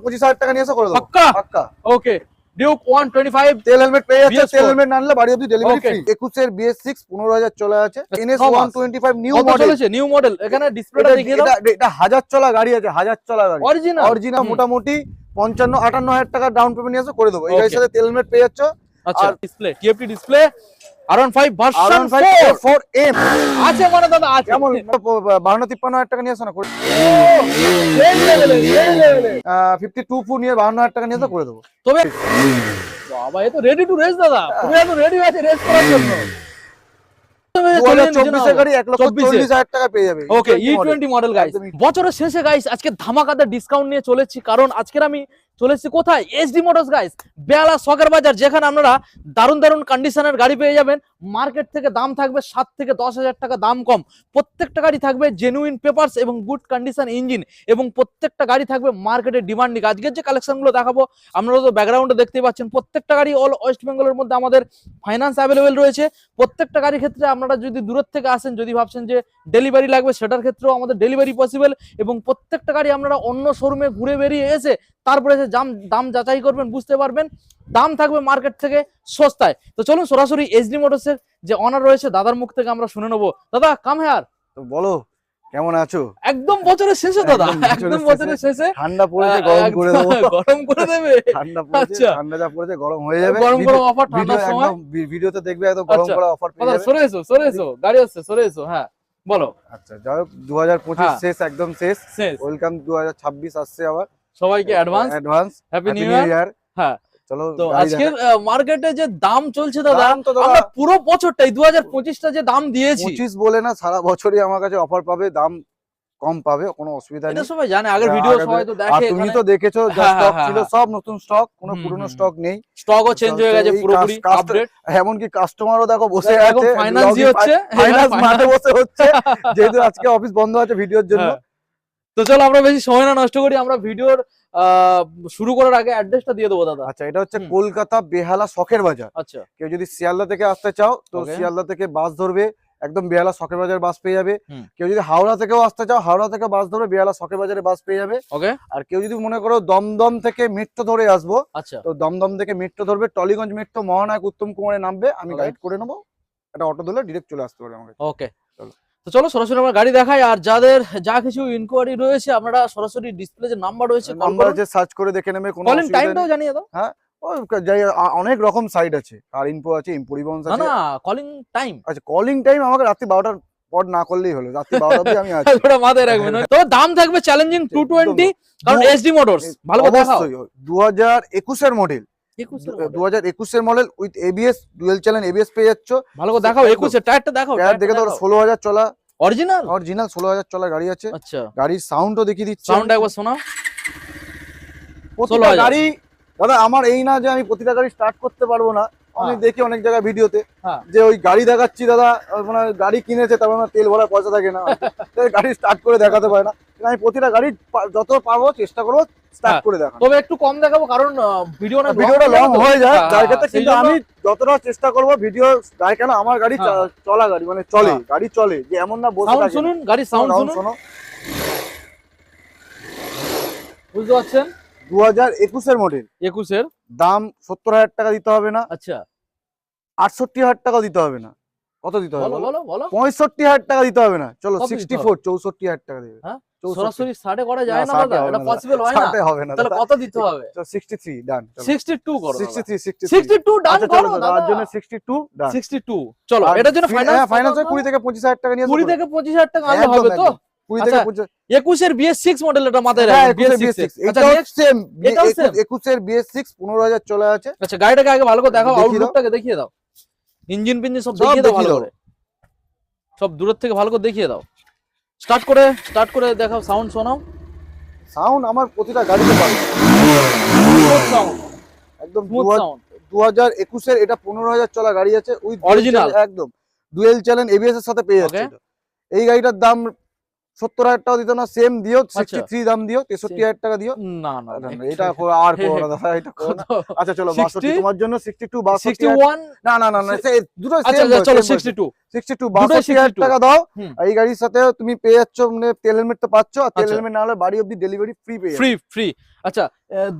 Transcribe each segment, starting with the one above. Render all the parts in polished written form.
25,000 টাকা নিয়ে এসে করে দেবো পাক্কা পাক্কা। ওকে ডিউক 125 তেল হেলমেট পেয়ে যাচ্ছে, BS4 তেল হেলমেট না আনলে বাড়ি অবধি ডেলিভারি Okay. ফ্রি। 21 এর BS6 15,000 চলে আছে, NS ছয় মাস। 125 নিউ কত মডেল। চলেছে নিউ মডেল এখানে ডিসপ্লেটা দেখিয়ে দাও এটা 1000 চলা গাড়ি আছে, 1000 চলা গাড়ি অরিজিনাল অরিজিনাল। মোটামুটি 55-58,000 টাকা ডাউন পেমেন্ট নিয়ে এসে করে দেবো। এই Okay. গাড়ির সাথে তেল হেলমেট পেয়ে যাচ্ছ। আচ্ছা আর display TFT display R15 version 4M আছে মানে দাদা আছে কেমন 52-53,000 টাকা নিয়ে আসো না করে। এই লেভেলে 52 ফুট নিয়ে 52,000 টাকা নিয়ে এসে করে দেবো। তবে বাবা এ তো রেডি টু রেস দাদা তুমি এত রেডি আছে রেস করার জন্য 2024 এর গাড়ি 1,40,000 টাকা পেয়ে যাবে। ওকে E20 মডেল গাইস বছরের শেষে গাইস আজকে ধামাকাদার ডিসকাউন্ট নিয়ে চলেছি, কারণ আজকের আমি চলেছি কোথায় এসডি মোটরস গাইস, বেহালা শখের বাজার, যেখানে আপনারা দারুণ দারুণ কন্ডিশনের গাড়ি পেয়ে যাবেন। মার্কেট থেকে দাম থাকবে 7 থেকে 10,000 টাকা দাম কম, প্রত্যেকটা গাড়ি থাকবে জেনুইন পেপারস এবং গুড কন্ডিশন ইঞ্জিন, এবং প্রত্যেকটা গাড়ি থাকবে মার্কেটের ডিমান্ডিং। আজকের যে কালেকশনগুলো দেখাবো আপনারা তো ব্যাকগ্রাউন্ডে দেখতেই পাচ্ছেন, প্রত্যেকটা গাড়ি অল ওয়েস্ট বেঙ্গলের মধ্যে আমাদের ফাইন্যান্স অ্যাভেলেবেল রয়েছে। প্রত্যেকটা গাড়ির ক্ষেত্রে আপনারা যদি দূরের থেকে আসেন, যদি ভাবছেন যে ডেলিভারি লাগবে সেটার ক্ষেত্রেও আমাদের ডেলিভারি পসিবল, এবং প্রত্যেকটা গাড়ি আপনারা অন্য শোরুমে ঘুরে বেরিয়ে এসে তারপরে এসে দাম যাচাই করবেন, বুঝতে পারবেন দাম থাকবে মার্কেট থেকে সস্তায়। তো চলুন সরাসরি এসডি মোটরসের যে অনার রয়েছে দাদার মুখ থেকে আমরা শুনে নেবো। দাদা কাম হেয়ার, তো বলো কেমন আছো? একদম বছরের শেষে দাদা, একদম বছরের শেষে ঠান্ডা পড়েছে গরম করে দেবো। গরম করে দেবে ঠান্ডা পড়েছে, ঠান্ডা যা পড়েছে গরম হয়ে যাবে। গরম গরম অফার ঠান্ডার সময় ভিডিওতে দেখবে একদম গরম করা অফার পেয়ে যাবে। সরে এসো গাড়ি আসছে, সরে এসো। হ্যাঁ বলো। আচ্ছা যাই হোক 2025 শেষ, একদম শেষ। ওয়েলকাম 2026 আসছে আবার, সবাইকে অ্যাডভান্স হ্যাপি নিউ ইয়ার। হ্যাঁ চলো তো আজকের মার্কেটে যে দাম চলছে দাদা, আমরা পুরো বছরটাই 2025টা যে দাম দিয়েছি, 25 বলে না সারা বছরই আমার কাছে অফার পাবে, দাম কম পাবে, কোনো অসুবিধা নেই। এটা সবাই জানে, আগের ভিডিও সবাই তো দেখে। আর তুমি তো দেখেছো যা স্টক ছিল সব নতুন স্টক, কোনো পুরনো স্টক নেই, স্টকও চেঞ্জ হয়ে গেছে পুরোপুরি আপডেট। এমনকি কাস্টমারও দেখো বসে আছে, ফাইন্যান্সই হচ্ছে, ফাইন্যান্স মাঠে বসে হচ্ছে, যেহেতু আজকে অফিস বন্ধ আছে ভিডিওর জন্য। তো চলো আমরা বেশি সময় না নষ্ট করি, আমরা ভিডিওর শুরু করার আগে অ্যাড্রেসটা দিয়ে দেবো দাদা। আচ্ছা এটা হচ্ছে কলকাতা বেহালা শখের বাজার। আচ্ছা কেউ যদি শিয়ালদা থেকে আসতে চাও তো শিয়ালদা থেকে বাস ধরবে, একদম বেহালা শখের বাজার বাস পেয়ে যাবে। কেউ যদি হাওড়া থেকেও আসতে চাও হাওড়া থেকে বাস ধরবে, বেহালা শখের বাজারে বাস পেয়ে যাবে। ওকে আর কেউ যদি মনে করো দমদম থেকে মেট্রো ধরে আসবো, আচ্ছা তো দমদম থেকে মেট্রো ধরবে, টলিগঞ্জ মেট্রো মহানায়ক উত্তম কুমারে নামবে, আমি গাইড করে নেবো, একটা অটো ধরলে ডিরেক্ট চলে আসতে পারবে আমাকে। ওকে তো চলো সরাসরি আমরা গাড়ি দেখাই। আর যাদের যা কিছু ইনকোয়ারি রয়েছে আপনারা সরাসরি ডিসপ্লে যে নাম্বার রয়েছে নাম্বার আছে সার্চ করে দেখে নেবে, কোনো কলিং টাইমটাও জানিয়ে দাও। হ্যাঁ অনেক রকম সাইট আছে, আর ইনফো আছে, ইম্পোরিবন্স আছে। না কলিং টাইম, আচ্ছা কলিং টাইম আমাকে রাত্রি 12টার পর না করলেই হলো, রাত্রি 12টা অবধি আমি আছি। ওটা মাথায় রাখবেন। তবে দাম থাকবে চ্যালেঞ্জিং 220, কারণ এসডি মোটরস ভালো করে দেখাও। 2021 এর মডেল, 2021 এর model with ABS, dual channel ABS পেয়ে যাচ্ছ। ভালো করে দেখাও, 21 এর টায়ারটা দেখাও, টায়ার দেখে দাও, 16,000 চলা অরিজিনাল 16,000 চলা গাড়ি আছে। আচ্ছা গাড়ির সাউন্ডও দেখিয়ে দিচ্ছি, সাউন্ড একবার শোনাও। প্রতিটা গাড়ি দাদা আমার এই না যে আমি প্রতিটা গাড়ি স্টার্ট করতে পারবো না, অনেক দেখি অনেক জায়গায় ভিডিওতে যে ওই গাড়ি দেখাচ্ছি দাদা মানে গাড়ি কিনেছে তারপর তেল ভরার পয়সা থাকে না, গাড়ি স্টার্ট করে দেখাতে পারে না। আমি প্রতিটা গাড়ি যত পারবো চেষ্টা করবো স্টার্ট করে দেখাবো, তবে একটু কম দেখাবো কারণ ভিডিওটা লং হয়ে যায়, যার ক্ষেত্রে কিন্তু আমি যতটা চেষ্টা করবো ভিডিও গাড়ি, কেন আমার গাড়ি চলা গাড়ি মানে চলে, গাড়ি চলে, যে এমন না বসে থাকে। শুনুন গাড়ির সাউন্ড শুনুন, বুঝতে পারছেন। 2021 এর মডেল, 21 এর দাম 70,000 টাকা দিতে হবে না। আচ্ছা 68,000 টাকা দিতে হবে না, কত দিতে হবে বলো বলো 65,000 টাকা দিতে হবে না, চলো 64,000 টাকা দেবে। হ্যাঁ সরাসরি 60 করা যায় না দাদা, এটা পসিবল হয় না, হবে না, তাহলে কত দিতে হবে? 63 ডান, 62 করো, 62 ডান করো দাদা, তার জন্য 62 ডান, 62 চলো। এটার জন্য ফাইনান্স 20 থেকে 25,000 টাকা নিয়ে 20 থেকে 25,000 টাকা আনলে হবে তো? 20 থেকে 25 21 এর BS6 মডেল, এটা মাথায় রাখবেন, BS6 এটা সেম 21 এর BS6 15,000 চলে আছে। আচ্ছা গাড়িটাকে আগে ভালো করে দেখাও, আউটলুকটাকে দেখিয়ে দাও, ইঞ্জিন পিঞ্জিন সব দেখিয়ে দাও ভালো করে, সব দূরের থেকে ভালো করে দেখিয়ে দাও। স্টার্ট করে দেখাও, সাউন্ড শোনাও। সাউন্ড আমার প্রতিটা গাড়িতে পাবে সাউন্ড একদম 2021 এর, এটা 15,000 চলা গাড়ি আছে উইথ অরিজিনাল, একদম ডুয়াল চ্যানেল এবিএস এর সাথে পেয়ে যাচ্ছে। এই গাড়িটার দাম 70,000 টাকা দিতে না, সেম দিও 63 দাম দিও, 63,000 টাকা দিও। না না না, না, এটা আর করো না দাদা, এটা করো না। আচ্ছা চলো 62 তোমার জন্য, 62 61 না না না না, দুটো আচ্ছা সেম চলো 62 62 62,000 টাকা দাও। এই গাড়ির সাথে তুমি পেয়ে যাচ্ছ মানে তেল হেলমেট তো পাচ্ছ, আর তেল হেলমেট না হলে বাড়ি অবধি ডেলিভারি ফ্রি পেয়ে যাবে। ফ্রি আচ্ছা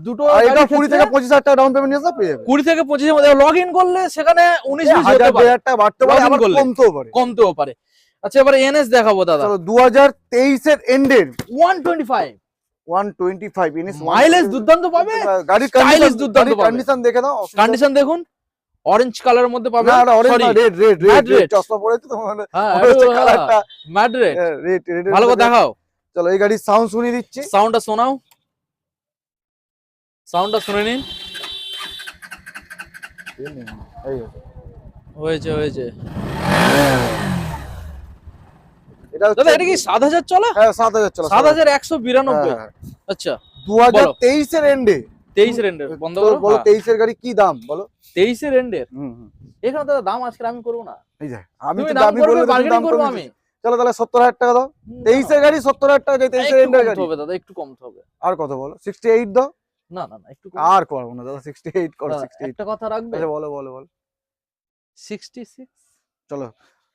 দুটো আর এটা 20 থেকে 25,000 টাকা ডাউন পেমেন্ট নিয়ে পেয়ে যাবে। 20 থেকে 25 এর মধ্যে লগইন করলে সেখানে 19-20 হতে পারে, 1,000 টাকা বাড়তে পারে, Login আবার করলে। কমতেও পারে। আচ্ছা এবারে এনএস দেখাবো দাদা। চলো 2023 এর এন্ডের 125 125 এনএস মাইলেজ দুর্দান্ত পাবে, গাড়ির Stylish দুর্দান্ত পাবে। কন্ডিশন দেখে দাও, কন্ডিশন দেখুন, অরেঞ্জ কালারের মধ্যে পাবে। না না অরেঞ্জ না, রেড Matte red। চশমা পড়েছে তো মানে হ্যাঁ হচ্ছে কালারটা ম্যাট রেড। রেড ভালো করে দেখাও, চলো এই গাড়ির সাউন্ড শুনিয়ে দিচ্ছি। সাউন্ডটা শোনাও, সাউন্ডটা শুনে নিন। এই হয়েছে এটা দাদা, এটা কি 7,000 চলা? হ্যাঁ 7,000 চলো 7,192। আচ্ছা 2023 এর এন্ডে 23 এর এন্ডের বন্ধ বলো করো। 23 এর গাড়ি কি দাম বলো? 23 এর এন্ডের হুম এখানে দাদা দাম আজকে আমি করব না, এই যে আমি তুমি তো দাম দামি করবে, বললে তো বার্গেনিং দাম করব করবো আমি। চলো তাহলে 70,000 টাকা দাও। 23 এর গাড়ি 70,000 টাকা, 23 এর এন্ডের গাড়ি হবে দাদা, একটু কমতে হবে। আর কত বলো? 68 দাও। না একটু কম। আর করবো না দাদা, 68 করো। দাদা, 68 একটা কথা রাখবে। আচ্ছা বলো 66 চলো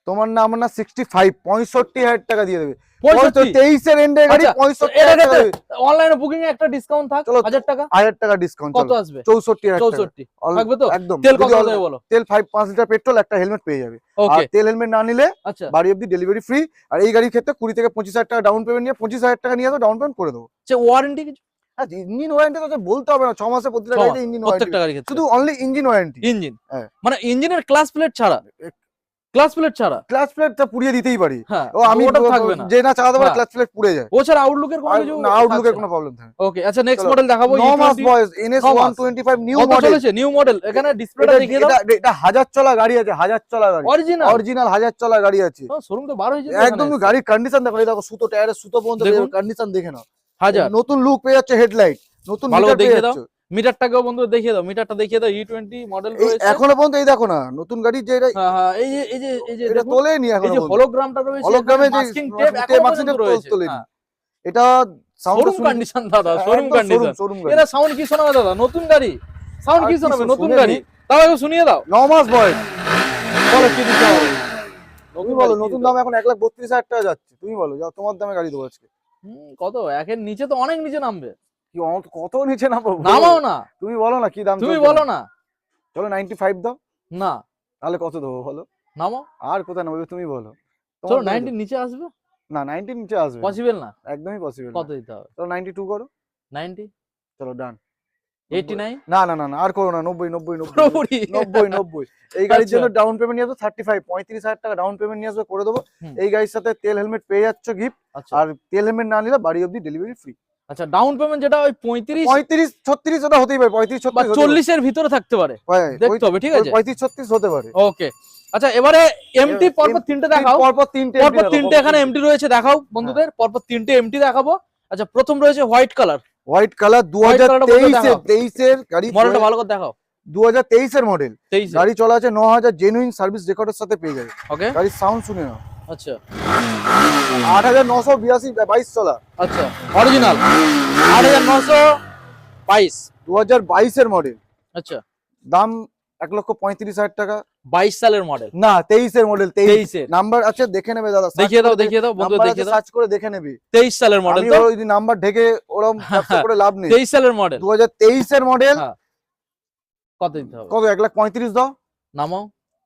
তোমার না আমার না 65 65,000 টাকা দিয়ে দেবে। 65 23 এর এন্ডের গাড়ি আচ্ছা, 65,000 টাকা দেবে। অনলাইনে বুকিং এ একটা ডিসকাউন্ট থাক, চলো 1000 টাকা। 1000 টাকা ডিসকাউন্ট কত চলো আসবে? 64,000 টাকা 64 থাকবে তো? একদম। তেল কত যদি দেবে বলো? তেল 5 লিটার পেট্রোল, একটা হেলমেট পেয়ে যাবে। আর ওকে তেল হেলমেট না নিলে আচ্ছা বাড়ি অবধি ডেলিভারি ফ্রি। আর এই গাড়ির ক্ষেত্রে 20 থেকে 25,000 টাকা ডাউন পেমেন্ট নিয়ে 25,000 টাকা নিয়ে আসো, ডাউন পেমেন্ট করে দেবো। আচ্ছা ওয়ারেন্টি কিছু? হ্যাঁ ইঞ্জিন ওয়ারেন্টি তো বলতে হবে না, 6 মাসে প্রতিটা গাড়িতে ইঞ্জিন ওয়ারেন্টি, প্রত্যেকটা গাড়ির ক্ষেত্রে শুধু অনলি ইঞ্জিন ওয়ারেন্টি। ইঞ্জিন হ্যাঁ। মানে ইঞ্জিনের ক্লাস প্লেট ছাড়া, ক্লাস প্লেট ছাড়া ক্লাচ প্লেটটা পুড়িয়ে দিতেই পারি। হ্যাঁ ও আমি ওটা থাকবে না, যে না চালাতে পারে হ্যাঁ। ক্লাচ প্লেট পুড়ে যায়। ও ছাড়া আউটলুকের কোনো কিছু না আউটলুকের থাকছে কোনো না। প্রবলেম থাকে। ওকে আচ্ছা নেক্সট চলো, মডেল দেখাবো। 9 মাস E20 বয়স NS 9 মাস। 125 নিউ কত মডেল। চলেছে? New model. এখানে ডিসপ্লেটা দেখিয়ে দাও। এটা 1000 চলা গাড়ি আছে, 1000 চলা গাড়ি, অরিজিনাল অরিজিনাল 1000 চলা গাড়ি আছে। শোরুম তো 12 হয়েছে একদম গাড়ির কন্ডিশন দেখো, এই দেখো সুতো, টায়ারের সুতো পর্যন্ত দেখুন। কন্ডিশন দেখে নাও। 1000 নতুন লুক পেয়ে যাচ্ছে, হেডলাইট নতুন ভালো মিটার পেয়ে দেখিয়ে দাও। যাচ্ছে। মিটারটাকেও বন্ধু দেখিয়ে দাও, মিটারটা দেখিয়ে দাও। E20 মডেল এই রয়েছে এখনো পর্যন্ত এই দেখো না নতুন গাড়ি যে এটা হ্যাঁ এই যে এটা দেখুন, তোলেনি এই এখনো যে পর্যন্ত। হলোগ্রামটা রয়েছে, হলোগ্রামে যে মাস্কিং টেপ tape, এখনো masking পর্যন্ত tape রয়েছে। তোলেনি। হ্যাঁ, এটা সাউন্ড শোরুম কন্ডিশন দাদা, শোরুম একদম কন্ডিশন। শোরুম গাড়ি। এরা সাউন্ড কি শোনাবে দাদা? নতুন গাড়ি সাউন্ড আর কি কি শোনাবে? নতুন শুনেনি? গাড়ি তাও একটু শুনিয়ে দাও। 9 মাস বয়স। বলো কি দিতে হবে? তুমি বলো নতুন দাম এখন 1,32,000 টাকা যাচ্ছে। তুমি বলো যাও, তোমার দামে গাড়ি দেবো আজকে। কত? একের নিচে তো অনেক নিচে নামবে। কি কত নিচে নামবো? নামাও না, তুমি বলো না কি দাম তুমি চলছে? বলো না। চলো 95 দাও। না তাহলে কত দেবো বলো? নামাও, আর কোথায় নেবো তুমি বলো। চলো তোমার দামে 90 নিচে আসবে, দেবো। না 90 নিচে আসবে না। পসিবল না। একদমই পসিবল কত না। দিতে হবে? চলো 92 করো। 90 চলো ডান। 89 না না না না, আর করো না। 90 পুরোপুরি 90 এই গাড়ির আচ্ছা। জন্য ডাউন পেমেন্ট নিয়ে আসো 35 35,000 টাকা ডাউন পেমেন্ট নিয়ে আসবে, করে দেবো। হুম। এই গাড়ির সাথে তেল হেলমেট পেয়ে যাচ্ছ গিফট। আচ্ছা আর তেল হেলমেট না নিলে বাড়ি অবধি ডেলিভারি ফ্রি। আচ্ছা ডাউন পেমেন্ট যেটা ওই 35 35 36 ওটা হতেই পারে, 35 বা 36 40 এর ভিতরে থাকতে পারে, দেখতে হবে, ঠিক আছে? 35 36 হতে পারে। ওকে আচ্ছা এবারে এমটি পরপর তিনটে দেখাও। পরপর তিনটে পরপর তিনটে এখানে এমটি রয়েছে, দেখাও বন্ধুদের। পরপর তিনটে এমটি দেখাবো। আচ্ছা প্রথম রয়েছে white colour. White colour White colour টা বন্ধু 2023 দেখাও। 23 এর গাড়ি, মডেলটা ভালো করে দেখাও। 2023 এর মডেল 23 গাড়ি চলা আছে 9,000 জেনুইন সার্ভিস রেকর্ডের সাথে পেয়ে যাবে। ওকে গাড়ির সাউন্ড শুনে নাও। আচ্ছা 8,982 22 চলা, আচ্ছা অরিজিনাল 8,922 2022 এর মডেল, আচ্ছা দাম 1,35,000 টাকা। 22 সালের মডেল, না 23 এর মডেল, 23 এর। নাম্বার আছে দেখে নেবে দাদা, দেখিয়ে দাও বন্ধু, দেখিয়ে দাও। সার্চ করে দেখে নেবে। 23 সালের মডেল আমি তো, ওই নাম্বার ঢেকে ওরকম ব্যবসা করে লাভ নেই। 23 সালের মডেল। 2023 এর মডেল, হ্যাঁ। কত দিতে হবে? কত? 1,35,000 দাও। নামাও,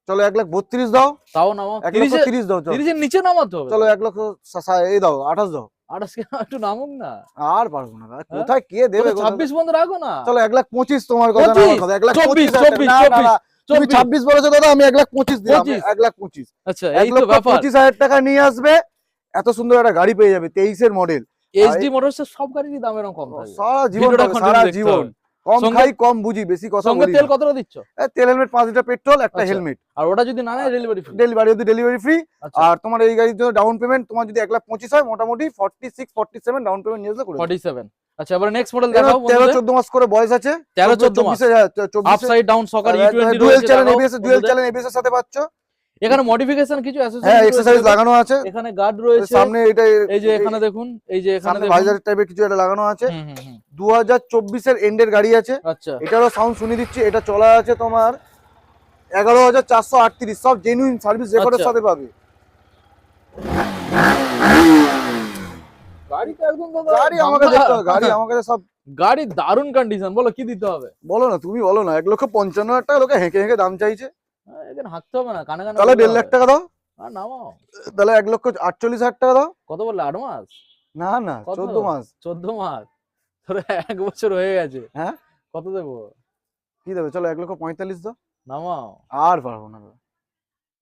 চলো 1,32,000 দাও। তাও নামাও। 1,30,000 দাও। চলো 30 এর নিচে নামাতে হবে। চলো 1,00,000 এই দাও, 28 দাও। 28 একটু নামুক না। আর পারবো না দাদা, কোথায় কে দেবে? 26 বন্ধ রাখো না। চলো 1,25,000 তোমার কথা, না 25, আমার কথা। 1,25,000 24, না না না, তুমি 26 বলেছো দাদা, আমি 1,25,000 দিলাম। 25 1,25,000 আচ্ছা এই তো ব্যাপার। 1,25,000 টাকা নিয়ে আসবে, এত সুন্দর একটা গাড়ি পেয়ে যাবে 23 এর মডেল। এইচডি মোটরসের সব গাড়িরই দাম এরকম কম থাকে। সারা জীবন ভিডিওটা পাবে, continue সারা দেখতে জীবন। হবে। কম সঙ্গে- খাই কম বুঝি, বেশি কথা সঙ্গে বলি তেল না। কতটা দিচ্ছ? তেল হেলমেট 5 লিটার পেট্রোল, একটা আচ্ছা। হেলমেট। আর ওটা যদি না নেয় ডেলিভারি ফ্রি। ডেলিভারি অবধি ডেলিভারি ফ্রি। আচ্ছা আর তোমার এই গাড়ির জন্য ডাউন পেমেন্ট তোমার যদি 1,25,000 হয়, মোটামুটি 46 47 ডাউন পেমেন্ট নিয়ে আসলে করে দেব। 47 আচ্ছা এবারে নেক্সট মডেল দেখাও 13 বন্ধুদের। 14 মাস করে বয়স আছে। 13 14 মাস। 24 আপসাইড ডাউন সকার E20 ডুয়েল রয়েছে চ্যানেল দেখাও এবিএস, ডুয়েল বন্ধুদের। চ্যানেল এবিএস এর সাথে পাচ্ছ। এখানে মডিফিকেশন কিছু হ্যাঁ অ্যাসেসরিজ এক্সারসাইজ লাগানো আছে, এখানে গার্ড রয়েছে, সামনে এটা এই যে এখানে দেখুন, এই যে এখানে সামনে দেখুন, ভাইজার টাইপের কিছু একটা লাগানো আছে। হুম হুম হুম, 2024 এর এন্ডের গাড়ি আছে। আচ্ছা এটারও সাউন্ড শুনে দিচ্ছি, এটা চলা আছে তোমার 11,438, সব জেনুইন সার্ভিস রেকর্ডের আচ্ছা। সাথে পাবে। গাড়ি তো একদম দাদা গাড়ি আমাকে দেখতে হবে, গাড়ি আমার কাছে সব। গাড়ি দারুন কন্ডিশন, বলো কি দিতে হবে? বলো না, তুমি বলো না। 1,55,000 টাকা লোকে হেঁকে হেঁকে দাম চাইছে, এখানে হাঁকতে হবে না, কানে কানে তাহলে বললে 1.5 লাখ হবে। টাকা দাও। আর নামাও। তাহলে 1,48,000 টাকা দাও। কত বললে, 8 মাস? না না, কত? 14 মাস। 14 মাস? তোর 1 বছর হয়ে গেছে। হ্যাঁ কত দেবো? কি দেবে, চলো 1,45,000 দাও। নামাও। আর পারবো না,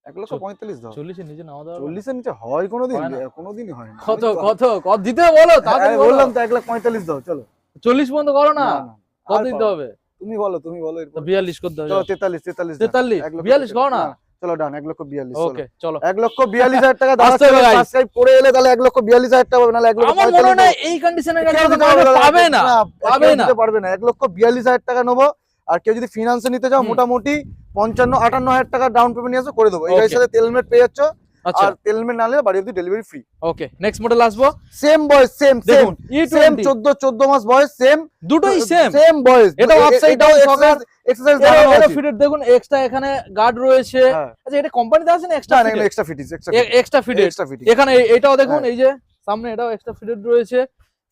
1,45,000 দাও। 40 এর নিচে নামাও দাও। 40 এর নিচে হয় কোনোদিন? হয় না। কোনোদিনই হয় না। কত কত কত দিতে হবে বলো, তাড়াতাড়ি বলো। বললাম তো 1,45,000 দাও, চলো। 40 পর্যন্ত করো না। না, না, কত আর দিতে পারবো না। হবে? তুমি বলো, তুমি বলো তো এরপর। 42 করতে হবে। চলো 43 দাও। 43 1,42,000 42 করো না। চলো ডান, 1,42,000 চলো। ওকে চলো। 1,42,000 টাকা আসতে হবে guys। সাবস্ক্রাইব করে এলে তাহলে 1,42,000 টাকা পাবে, নাহলে আমার মনে হয় না এই কন্ডিশনের গাড়ি কেউ দিতে তোমাকে পারবে না, পাবে না, পাবে কেউ না। দিতে পারবে না। 1,42,000 টাকা নেবো। আর কেউ যদি ফিনান্সে নিতে চাও হুম। মোটামুটি 55-58,000 টাকা ডাউন পেমেন্ট নিয়ে আসো, করে দেবো। এই গাড়ির Okay। সাথে তেল হেলমেট পেয়ে যাচ্ছ, আচ্ছা আর তেল হেলমেট না নিলে বাড়ি অব্দি ডেলিভারি ফ্রি। ওকে, নেক্সট মডেল আসবো। সেম বয়স, সেম দেখুন সেম E20 14 মাস বয়স, সেম দুটোই সেম। সেম বয়স। এটাও upside down shocker। এক্সারসাইজ এরও লাগানো আছে। ফিটেড দেখুন, এক্সট্রা এখানে গার্ড রয়েছে। হ্যাঁ। আচ্ছা এটা কোম্পানিতে আছে না না এক্সট্রা না, fitted? Extra fittings, extra fitted. Extra fitting. এখানে এটাও দেখুন, হ্যাঁ। এই যে সামনে এটাও এক্সট্রা ফিটেড রয়েছে।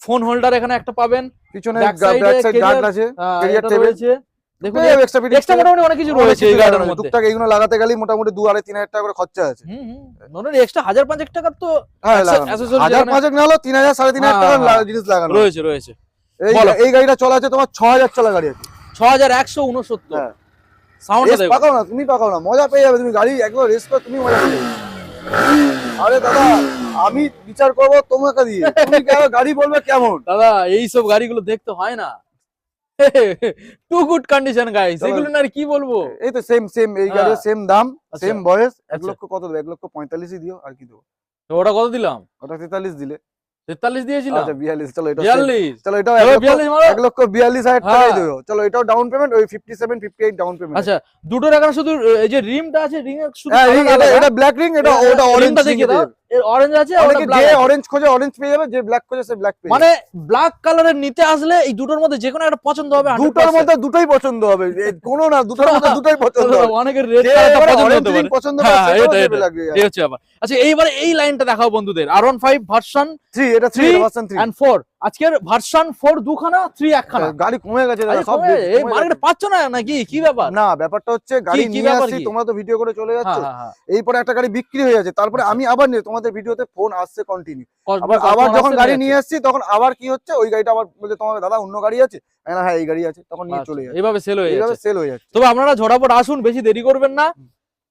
ফোন হোল্ডার এখানে একটা পাবেন। পিছনে ব্যাক ব্যাক সাইডে সাইড গার্ড আছে, ক্যারিয়ার এটা টেবিল রয়েছে। দেখুন এক্সট্রা ফিটিং। এক্সট্রা মোটামুটি অনেক কিছু রয়েছে এই গাড়ির মধ্যে। টুকটাক এইগুলো লাগাতে গেলেই মোটামুটি 2,500-3,000 টাকা করে খরচা আছে। হুম হুম, মোটামুটি এক্সট্রা 1,000-5,000 টাকার তো হ্যাঁ, accessories 1,000-5,000 না হলো 3,000-3,500 টাকা হ্যাঁ, জিনিস লাগানো রয়েছে রয়েছে। এই বলো। এই গাড়িটা চলা আছে তোমার 6,000 চলা গাড়ি আছে। 6169। হ্যাঁ। সাউন্ডটা রেস দেখো। পাকাও না, তুমি পাকাও না, মজা পেয়ে যাবে তুমি। গাড়ি একবার রেস করে তুমি মজা পেয়ে যাবে। আরে দাদা, আমি বিচার করবো তোমাকে দিয়ে, তুমি কেন গাড়ি বলবে কেমন। দাদা এই সব গাড়িগুলো দেখতে হয় না। টু গুড কন্ডিশন গাইস, চলো। এগুলো না আর কি বলবো। এই তো সেম এই হ্যাঁ। গাড়ির সেম দাম, আচ্ছা। সেম বয়স। 1 আচ্ছা। লক্ষ কত দেবে? 1,45,000 দিও, আর কি দেবো? তো ওটা কত দিলাম? ওটা 43 দিলে। 43 দিয়েছিলাম। আচ্ছা 42, চলো এটা 42। চলো এটাও চলো 42 মারো। 1,42,000 টাকাই হ্যাঁ। দেবো। চলো এটাও ডাউন পেমেন্ট ওই 57-58 ডাউন পেমেন্ট। আচ্ছা দুটোর এখানে শুধু এই যে রিমটা আছে, রিং এর শুধু হ্যাঁ, colour আলাদা। এটা ব্ল্যাক রিং, এটা ওটা অরেঞ্জ রিংটা দেখিয়ে দাও। এর অরেঞ্জ আছে, ওটা অনেকে ব্ল্যাক যে আছে। অরেঞ্জ খোঁজে অরেঞ্জ পেয়ে যাবে, যে ব্ল্যাক খোঁজে সে ব্ল্যাক পেয়ে মানে ব্ল্যাক কালারের নিতে আসলে এই দুটোর মধ্যে যে কোনো একটা পছন্দ হবে। যাবে। দুটোর মধ্যে দুটোই পছন্দ হবে, কোনো না, দুটোর মধ্যে দুটোই পছন্দ হবে। অনেকের রেড যে কালারটা এবারে পছন্দ orange হতে ring পারে। পছন্দ হ্যাঁ, করে সেটাও এটা, দেবে এটা। লাগবে। এই হচ্ছে ব্যাপার। আচ্ছা এইবারে এই লাইনটা দেখাও বন্ধুদের। R15 ভার্সন 3, এটা 3 3 ভার্সন 3। and 4। আজকের ভার্সন 4 দুখানা, 3 একখানা। গাড়ি কমে গেছে দাদা, আরে সব কমে, এই কমে মার্কেটে গেছে। পাচ্ছ না নাকি, কি ব্যাপার? না, ব্যাপারটা হচ্ছে গাড়ি কি নিয়ে ব্যাপার আসছি, কি? তোমরা তো ভিডিও করে চলে যাচ্ছ, হ্যাঁ, হ্যাঁ, এইপরে একটা গাড়ি বিক্রি হয়ে যাচ্ছে, তারপরে আচ্ছা। আমি আবার নিয়ে তোমাদের ভিডিওতে ফোন আসছে কন্টিনিউ। হ্যাঁ। আবার যখন গাড়ি নিয়ে আসছি তখন আবার কি হচ্ছে, ওই গাড়িটা আবার বলছে তোমার দাদা অন্য গাড়ি আছে, আমি বললাম, হ্যাঁ এই গাড়ি আছে, তখন নিয়ে চলে যাচ্ছে। এইভাবে সেল হয়ে এইভাবে যাচ্ছে। সেল হয়ে যাচ্ছে। তবে আপনারা ঝটাপট আসুন, বেশি দেরি করবেন না।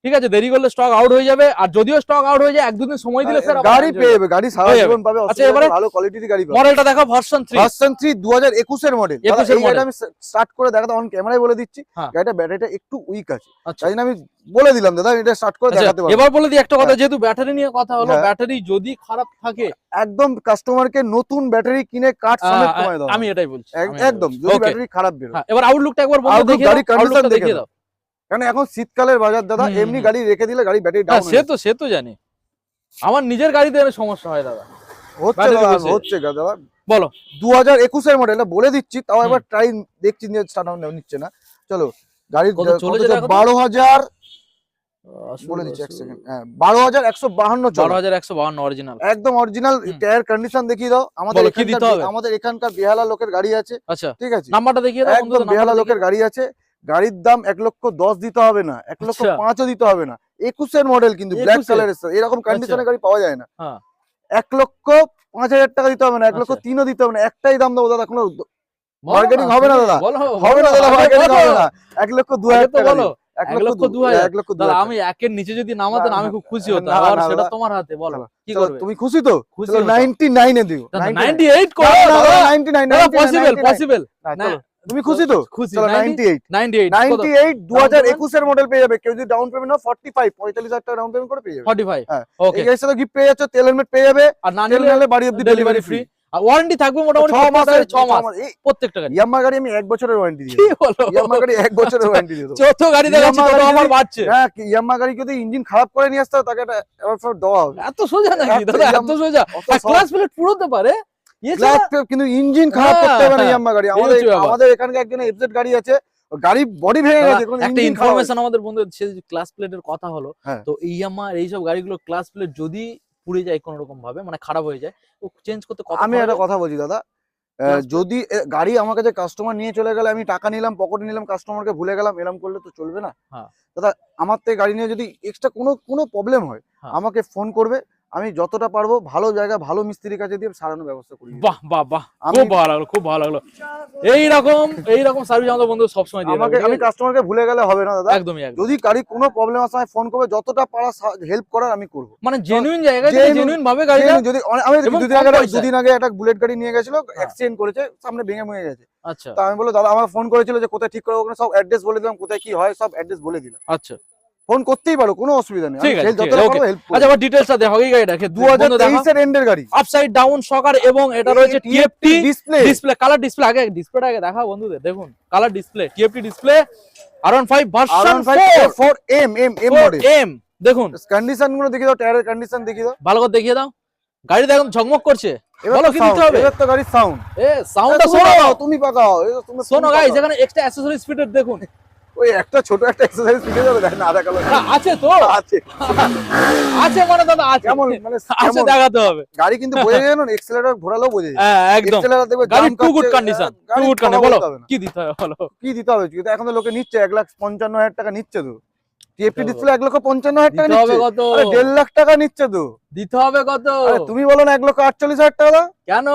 ঠিক আছে, দেরি করলে স্টক আউট হয়ে যাবে। আর যদিও স্টক আউট হয়ে যায়, 1-2 দিন সময় দিলে স্যার গাড়ি পেয়ে যাবে, গাড়ি সারা হয়ে যাবে। জীবন পাবে। আচ্ছা, এবারে ভালো কোয়ালিটির গাড়ি পাবে। মডেলটা দেখো, ভার্সন 3। ভার্সন 3 2021 এর মডেল। 21 এর এই গাড়িটা model। আমি স্টার্ট করে দেখাতে অন ক্যামেরায় বলে দিচ্ছি, হ্যাঁ। গাড়িটা ব্যাটারিটা একটু উইক আছে, আচ্ছা। তাই জন্য আমি বলে দিলাম দাদা এটা স্টার্ট করে আচ্ছা, দেখাতে পারবো। এবার বলে দিই একটা কথা, হ্যাঁ। যেহেতু ব্যাটারি নিয়ে কথা হলো, হ্যাঁ। ব্যাটারি যদি খারাপ থাকে একদম কাস্টমারকে নতুন ব্যাটারি কিনে কাঠ সমেত কমায় দাও। আমি এটাই বলছি। আমি এটাই একদম, বলছি। যদি Okay। ব্যাটারি খারাপ বেরোয়। হ্যাঁ, এবার আউটলুকটা একবার বন্ধ Outlook, দেখিয়ে গাড়ির দাও, condition আউটলুকটা দেখে দেখিয়ে দাও। দাও। কারণ এখন শীতকালের বাজার দাদা, হুম, এমনি হুম। গাড়ি রেখে দিলে গাড়ি ব্যাটারি হ্যাঁ, ডাউন সে তো জানি। আমার নিজের গাড়িতে এর সমস্যা হয় দাদা। হচ্ছে battery দাদা, বসে। হচ্ছে দাদা। বলো। 2021 এর মডেল বলে দিচ্ছি, তাও একবার ট্রাই দেখছি যে স্টার্ট নিচ্ছে না। চলো গাড়ির কত চলেছে দেখো তো? 12,000 বলে দিচ্ছি, এক সেকেন্ড। হ্যাঁ 12,152 চলো। 12,152 অরিজিনাল। একদম অরিজিনাল। টায়ার কন্ডিশন দেখিয়ে দাও। বলো, কি দিতে হবে? আমাদের এখানকার বেহালা লোকের গাড়ি আছে, আচ্ছা, ঠিক আছে, নাম্বারটা দেখিয়ে দাও একদম বন্ধুদের, বেহালা নাম্বারটা লোকের দেখিয়ে গাড়ি আছে। গাড়ির দাম 1,10,000 দিতে হবে না, 1,05,000 দিতে হবে না। 21 এর মডেল কিন্তু ব্ল্যাক 21 কালারের, এরকম কন্ডিশনের গাড়ি পাওয়া যায় না। হ্যাঁ। 1,05,000 টাকা দিতে হবে না, 1,03,000 দিতে হবে না, একটাই দাম দেবো দাদা। কোনো বলো bargaining না, হবে না তুমি দাদা। বলো, হবে না দাদা, আগে bargaining বলো। হবে না। 1,02,000 আগে তো টাকা বলো। দিও। 1,02,000 1,02,000 দাদা, আমি একের নিচে যদি নামাতেন না, আমি না, খুব খুশি না, হতাম। না, আর না, সেটা দাদা। তোমার হাতে, বলো চলো, কি চলো, করবে। তুমি খুশি তো? খুশি চলো হতাম। 99 এ দিও। 98 করো না, না, দাদা। 99, দাদা 99, পসিবল 99 পসিবল। না, না, চলো। তুমি খুশি তো? খুশি। চলো 98 98 কত? 98 2021 এর মডেল পেয়ে যাবে। কেউ যদি ডাউন পেমেন্ট হয় 45,000 টাকা ডাউন পেমেন্ট করে পেয়ে যাবে। 45। হ্যাঁ। ওকে। এই গাড়ির সাথে গিফট পেয়ে যাচ্ছে, তেল হেলমেট পেয়ে যাবে। আর না তেল নিলে নিলে বাড়ি অব্দি ডেলিভারি ডেলিভারি ফ্রি। ফ্রি। আর ওয়ারেন্টি থাকবে মোটামুটি 6 মাস 6 মাস প্রত্যেকটা গাড়ি। ইয়ামাহা গাড়ি আমি 1 বছরের ওয়ারেন্টি দিই। কি বলো? ইয়ামাহা গাড়ি 1 বছরের ওয়ারেন্টি দিয়ে দেবো। চৌথ গাড়ি দেখাচ্ছি, ইয়ামাহা টোটো গাড়ি আমার যদি- বাড়ছে। হ্যাঁ, ইয়ামাহা গাড়ি যদি ইঞ্জিন খারাপ করে নিয়ে আসতে হয় তাকে একটা এবার দেওয়া হবে। এত সোজা নাকি এত দাদা? এত ইয়ামাহা- সোজা? অত সহজ। ক্লাস প্লেট পুরোতে পারে Glass plate, কিন্তু ইঞ্জিন খারাপ করতে হবে না হ্যাঁ, ইয়ামাহা গাড়ি। এই হচ্ছে ব্যাপার। আমাদের এখানকার একজন এফজেড গাড়ি আছে, ও গাড়ি বডি ভেঙে গেছে, কোনো একটা ইঞ্জিন খারাপ ইনফরমেশন আমাদের বন্ধু, সে ক্লাস প্লেটের কথা হলো, হ্যাঁ। তো ইয়ামাহার এইসব গাড়িগুলো ক্লাস প্লেট যদি পুড়ে যায় কোনো রকম ভাবে, মানে খারাপ হয়ে যায়, ও চেঞ্জ করতে কত আমি একটা কথা বলছি দাদা, Glass যদি গাড়ি আমার কাছে কাস্টমার নিয়ে চলে গেলে, আমি টাকা নিলাম, পকেটে নিলাম, কাস্টমারকে ভুলে গেলাম, এরকম করলে তো চলবে না। হ্যাঁ। দাদা আমার থেকে গাড়ি নিয়ে যদি এক্সট্রা কোনো প্রবলেম হয়, হ্যাঁ। আমাকে ফোন করবে, আমি যতটা পারবো ভালো জায়গা ভালো মিস্ত্রির কাছে দিয়ে সারানোর ব্যবস্থা করি। বাহ বাহ বাহ, আমি- খুব ভালো লাগলো, খুব ভালো লাগলো। এইরকম সার্ভিস আমাদের বন্ধু সবসময় দিয়ে আমাকে, আমি কাস্টমারকে ভুলে গেলে হবে না দাদা। একদমই একদম। যদি গাড়ি কোনো প্রবলেম আসে, আমি ফোন করবে, যতটা পারা হেল্প করার আমি করবো। মানে জেনুইন জায়গায় genuine- জেনুইন ভাবে গাড়িটা। যদি আমি এবং দুদিন কম আগে পয়সায়। দুদিন আগে একটা বুলেট গাড়ি নিয়ে গেছিল, হ্যাঁ। এক্সচেঞ্জ করেছে, সামনে ভেঙে মুয়ে গেছে। আচ্ছা তা আমি বললাম দাদা, আমার ফোন করেছিল যে কোথায় ঠিক করে, ওখানে সব অ্যাড্রেস বলে দিলাম, কোথায় কি হয় সব অ্যাড্রেস বলে দিলাম। আচ্ছা ফোন করতেই পারো, কোনো অসুবিধা নেই। ঠিক আছে, আমি ঠিক যতটা আছে, পারবো okay। হেল্প আচ্ছা, আবার ডিটেইলসটা দেখো এই গাড়িটাকে। 2023 এর এন্ডের গাড়ি, আপসাইড ডাউন সকার, এবং এটা রয়েছে TFT display. Display, colour display. আগে ডিসপ্লেটা আগে দেখা বন্ধুদের, দেখুন colour display, TFT display, R15 version 4M model. 4M। দেখুন কন্ডিশন গুলো দেখিয়ে দাও, টায়ারের কন্ডিশন দেখিয়ে দাও। ভালো করে দেখিয়ে দাও, গাড়িটা একদম ঝকমক করছে। এবার বলো তো কি দিতে sound, হবে? এবার তো গাড়ির সাউন্ড। সাউন্ডটা তুমি শোনো, পাকাও, তুমি পাকাও, তুমি শোনো গাইস, এখানে এক্সট্রা অ্যাকসেসরিজ ফিটেড দেখুন। ওই একটা ছোট একটা এক্সারসাইজ শিখে যাবে, দেখ না আধা কালো না, আছে তো, আছে। আছে মানে দাদা আছে, কেমন মানে আছে, কেমন? দেখাতে হবে। গাড়ি কিন্তু বোঝা যায় না, এক্সেলারেটর ঘোরালেও বোঝা যায়। হ্যাঁ একদম, এক্সেলারেটর দেখবে গাড়ি জাম টু গুড কাটছে, কন্ডিশন, গাড়ি টু গুড কথা কন্ডিশন। বলো বলতে হবে না। কি দিতে হবে বলো। কি দিতে হবে? কিন্তু এখন তো লোকে নিচ্ছে 1,55,000 টাকা নিচ্ছে তো। টিএফটি ডিসপ্লে 1,55,000 টাকা দিতে হবে নিচ্ছে। কত? আরে 1.5 লাখ টাকা নিচ্ছে তো। দিতে হবে কত? আরে তুমি বলো না 1,48,000 টাকা দাও। কেন